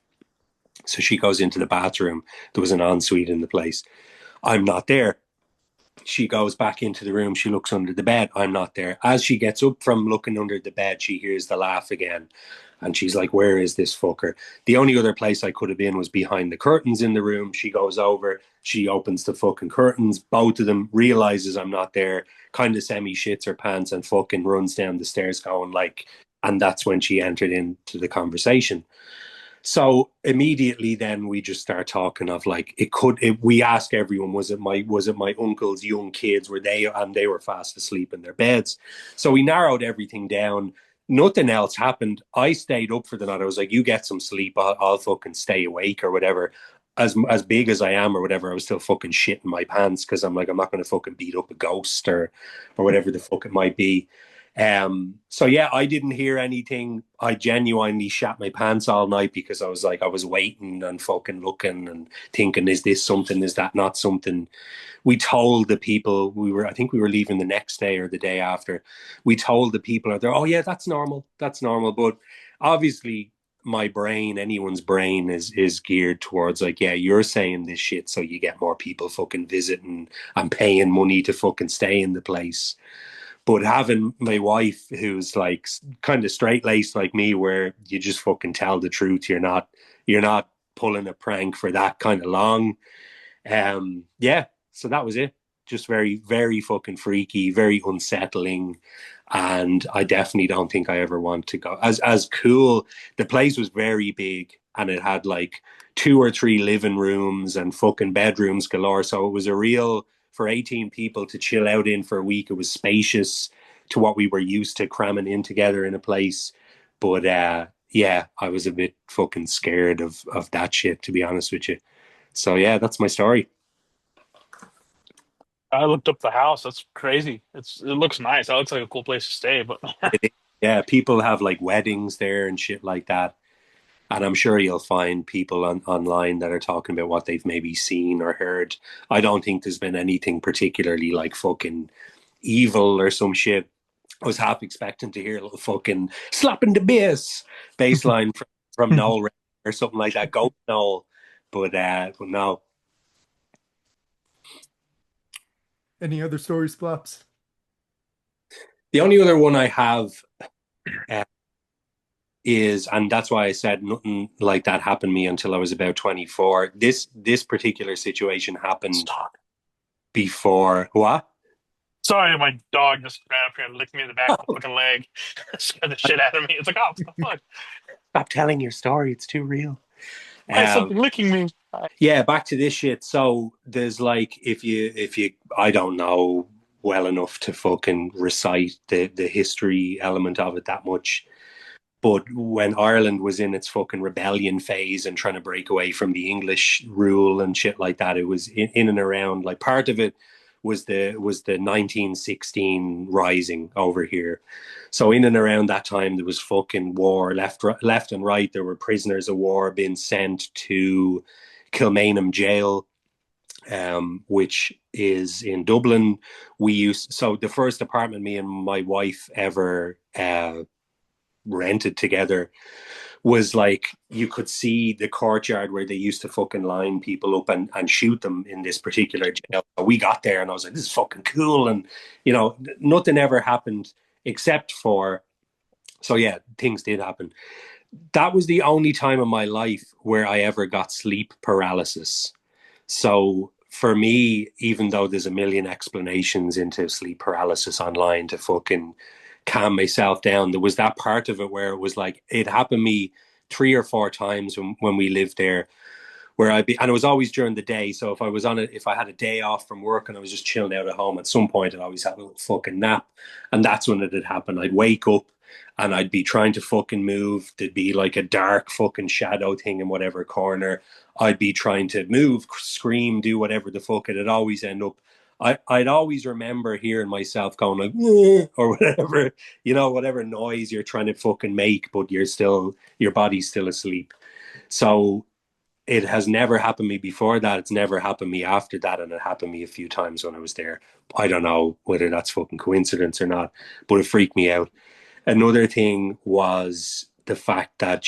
So she goes into the bathroom. There was an ensuite in the place. I'm not there. She goes back into the room. She looks under the bed. I'm not there. As she gets up from looking under the bed, she hears the laugh again. And she's like, where is this fucker? The only other place I could have been was behind the curtains in the room. She goes over. She opens the fucking curtains. Both of them, realizes I'm not there. Kind of semi-shits her pants and fucking runs down the stairs going like, and that's when she entered into the conversation. So immediately then we just start talking of like, we ask everyone, was it my uncle's young kids? They were fast asleep in their beds. So we narrowed everything down. Nothing else happened. I stayed up for the night. I was like, you get some sleep. I'll fucking stay awake or whatever. As big as I am or whatever, I was still fucking shitting my pants because I'm like, I'm not going to fucking beat up a ghost or whatever the fuck it might be. So yeah, I didn't hear anything. I genuinely shat my pants all night because I was waiting and fucking looking and thinking, is this something? Is that not something? We told the people I think we were leaving the next day or the day after. We told the people out there, oh yeah, that's normal. That's normal. But obviously my brain, anyone's brain is geared towards like, yeah, you're saying this shit so you get more people fucking visiting and paying money to fucking stay in the place. But having my wife, who's like kind of straight laced like me, where you just fucking tell the truth, you're not pulling a prank for that kind of long. Yeah, so that was it. Just very, very fucking freaky, very unsettling, and I definitely don't think I ever want to go. As cool, the place was very big, and it had like 2 or 3 living rooms and fucking bedrooms galore. So it was a real, for 18 people to chill out in for a week. It was spacious to what we were used to cramming in together in a place. But yeah, I was a bit fucking scared of that shit, to be honest with you. So yeah, that's my story. I looked up the house. That's crazy. It looks nice. That looks like a cool place to stay. But Yeah, people have like weddings there and shit like that. And I'm sure you'll find people online that are talking about what they've maybe seen or heard. I don't think there's been anything particularly like fucking evil or some shit. I was half expecting to hear a little fucking slapping the bass bass line from Noel or something like that. Go Noel. But no. Any other stories, Plops? The only other one I have is, and that's why I said nothing like that happened to me until I was about 24. This particular situation happened before. What? sorry, my dog just ran up here and licked me in the back of the fucking leg. Scared the shit out of me. It's like, oh, what the fuck? Stop telling your story. It's too real. Why is something licking me? Yeah, back to this shit. So there's like, if you, I don't know well enough to fucking recite the history element of it that much. But when Ireland was in its fucking rebellion phase and trying to break away from the English rule and shit like that, it was in and around, like, part of it was the 1916 rising over here. So in and around that time, there was fucking war left and right. There were prisoners of war being sent to Kilmainham jail. which is in Dublin. So the first apartment me and my wife ever rented together was like, you could see the courtyard where they used to fucking line people up and shoot them in this particular jail. We got there and I was like, this is fucking cool. And, you know, nothing ever happened except for, so yeah, things did happen. That was the only time in my life where I ever got sleep paralysis. So for me, even though there's a million explanations into sleep paralysis online to fucking calm myself down, there was that part of it where it was like, it happened to me 3 or 4 times when we lived there, where and it was always during the day. So if I had a day off from work and I was just chilling out at home, at some point I'd always have a little fucking nap. And that's when it had happened. I'd wake up and I'd be trying to fucking move. There'd be like a dark fucking shadow thing in whatever corner. I'd be trying to move, scream, do whatever the fuck. It'd always end up, I'd always remember hearing myself going like, or whatever, you know, whatever noise you're trying to fucking make, but your body's still asleep. So it has never happened to me before that. It's never happened to me after that. And it happened to me a few times when I was there. I don't know whether that's fucking coincidence or not, but it freaked me out. Another thing was the fact that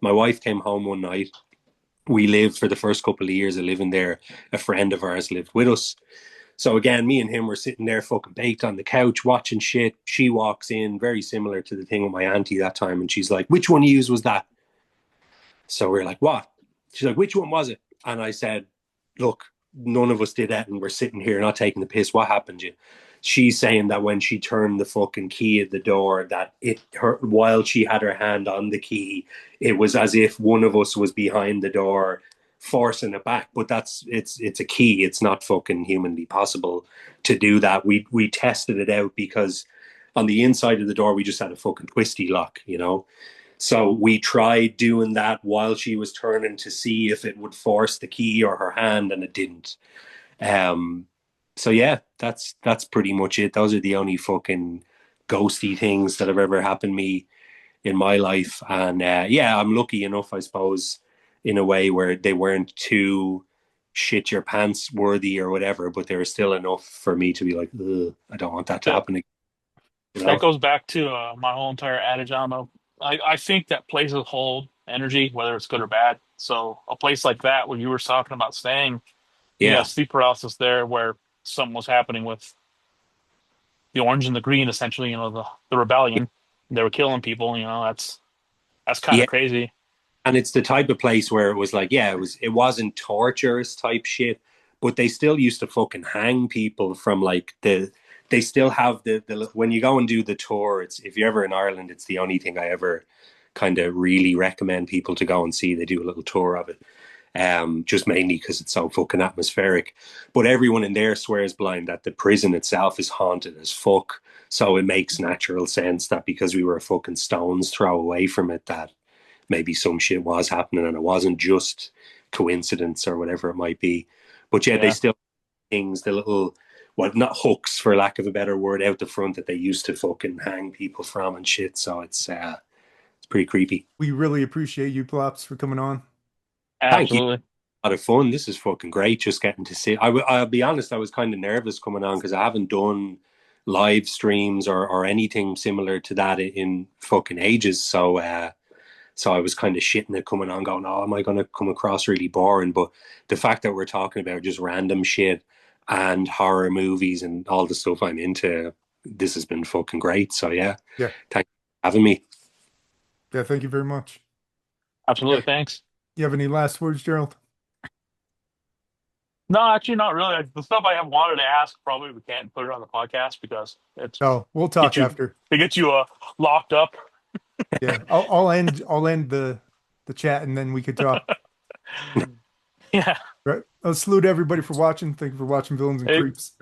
my wife came home one night. We lived for the first couple of years of living there. A friend of ours lived with us. So again, me and him were sitting there fucking baked on the couch watching shit. She walks in, very similar to the thing with my auntie that time. And she's like, which one of yous was that? So we're like, what? She's like, which one was it? And I said, look, none of us did that. And we're sitting here not taking the piss. What happened to you? She's saying that when she turned the fucking key at the door, that while she had her hand on the key, it was as if one of us was behind the door forcing it back. But it's a key. It's not fucking humanly possible to do that. We tested it out because on the inside of the door, we just had a fucking twisty lock, you know? So we tried doing that while she was turning to see if it would force the key or her hand, and it didn't. So yeah, that's pretty much it. Those are the only fucking ghosty things that have ever happened to me in my life. And yeah, I'm lucky enough, I suppose, in a way where they weren't too shit your pants worthy or whatever, but they were still enough for me to be like, ugh, I don't want that to happen again. You know? That goes back to my whole entire adage. I don't know. I think that places hold energy, whether it's good or bad. So a place like that, where you were talking about staying, you Yeah. got sleep paralysis there, where something was happening with the orange and the green, essentially. You know, the rebellion. They were killing people. You know, that's kind Yeah. of crazy. And it's the type of place where it was like, yeah, it wasn't torturous type shit, but they still used to fucking hang people from like they still have the when you go and do the tour, if you're ever in Ireland, it's the only thing I ever kind of really recommend people to go and see. They do a little tour of it. Just mainly because it's so fucking atmospheric. But everyone in there swears blind that the prison itself is haunted as fuck. So it makes natural sense that because we were a fucking stone's throw away from it, that maybe some shit was happening and it wasn't just coincidence or whatever it might be. But yeah, they still things, the little, well, not hooks for lack of a better word, out the front that they used to fucking hang people from and shit. So it's pretty creepy. We really appreciate you, Plopz, for coming on. Thank you. Absolutely. A lot of fun. This is fucking great. Just getting to see. I'll be honest. I was kind of nervous coming on because I haven't done live streams or anything similar to that in fucking ages. So I was kind of shitting it coming on, going, "Oh, am I going to come across really boring?" But the fact that we're talking about just random shit and horror movies and all the stuff I'm into, this has been fucking great. So yeah, Yeah. thanks for having me. Yeah, thank you very much. Absolutely. Thanks. You have any last words, Gerald? No, actually, not really. The stuff I have wanted to ask, probably we can't put it on the podcast because it's No, we'll talk after. They get you locked up. Yeah, I'll end the chat and then we could talk. Yeah. Right. I'll salute everybody for watching. Thank you for watching Villains and Creeps.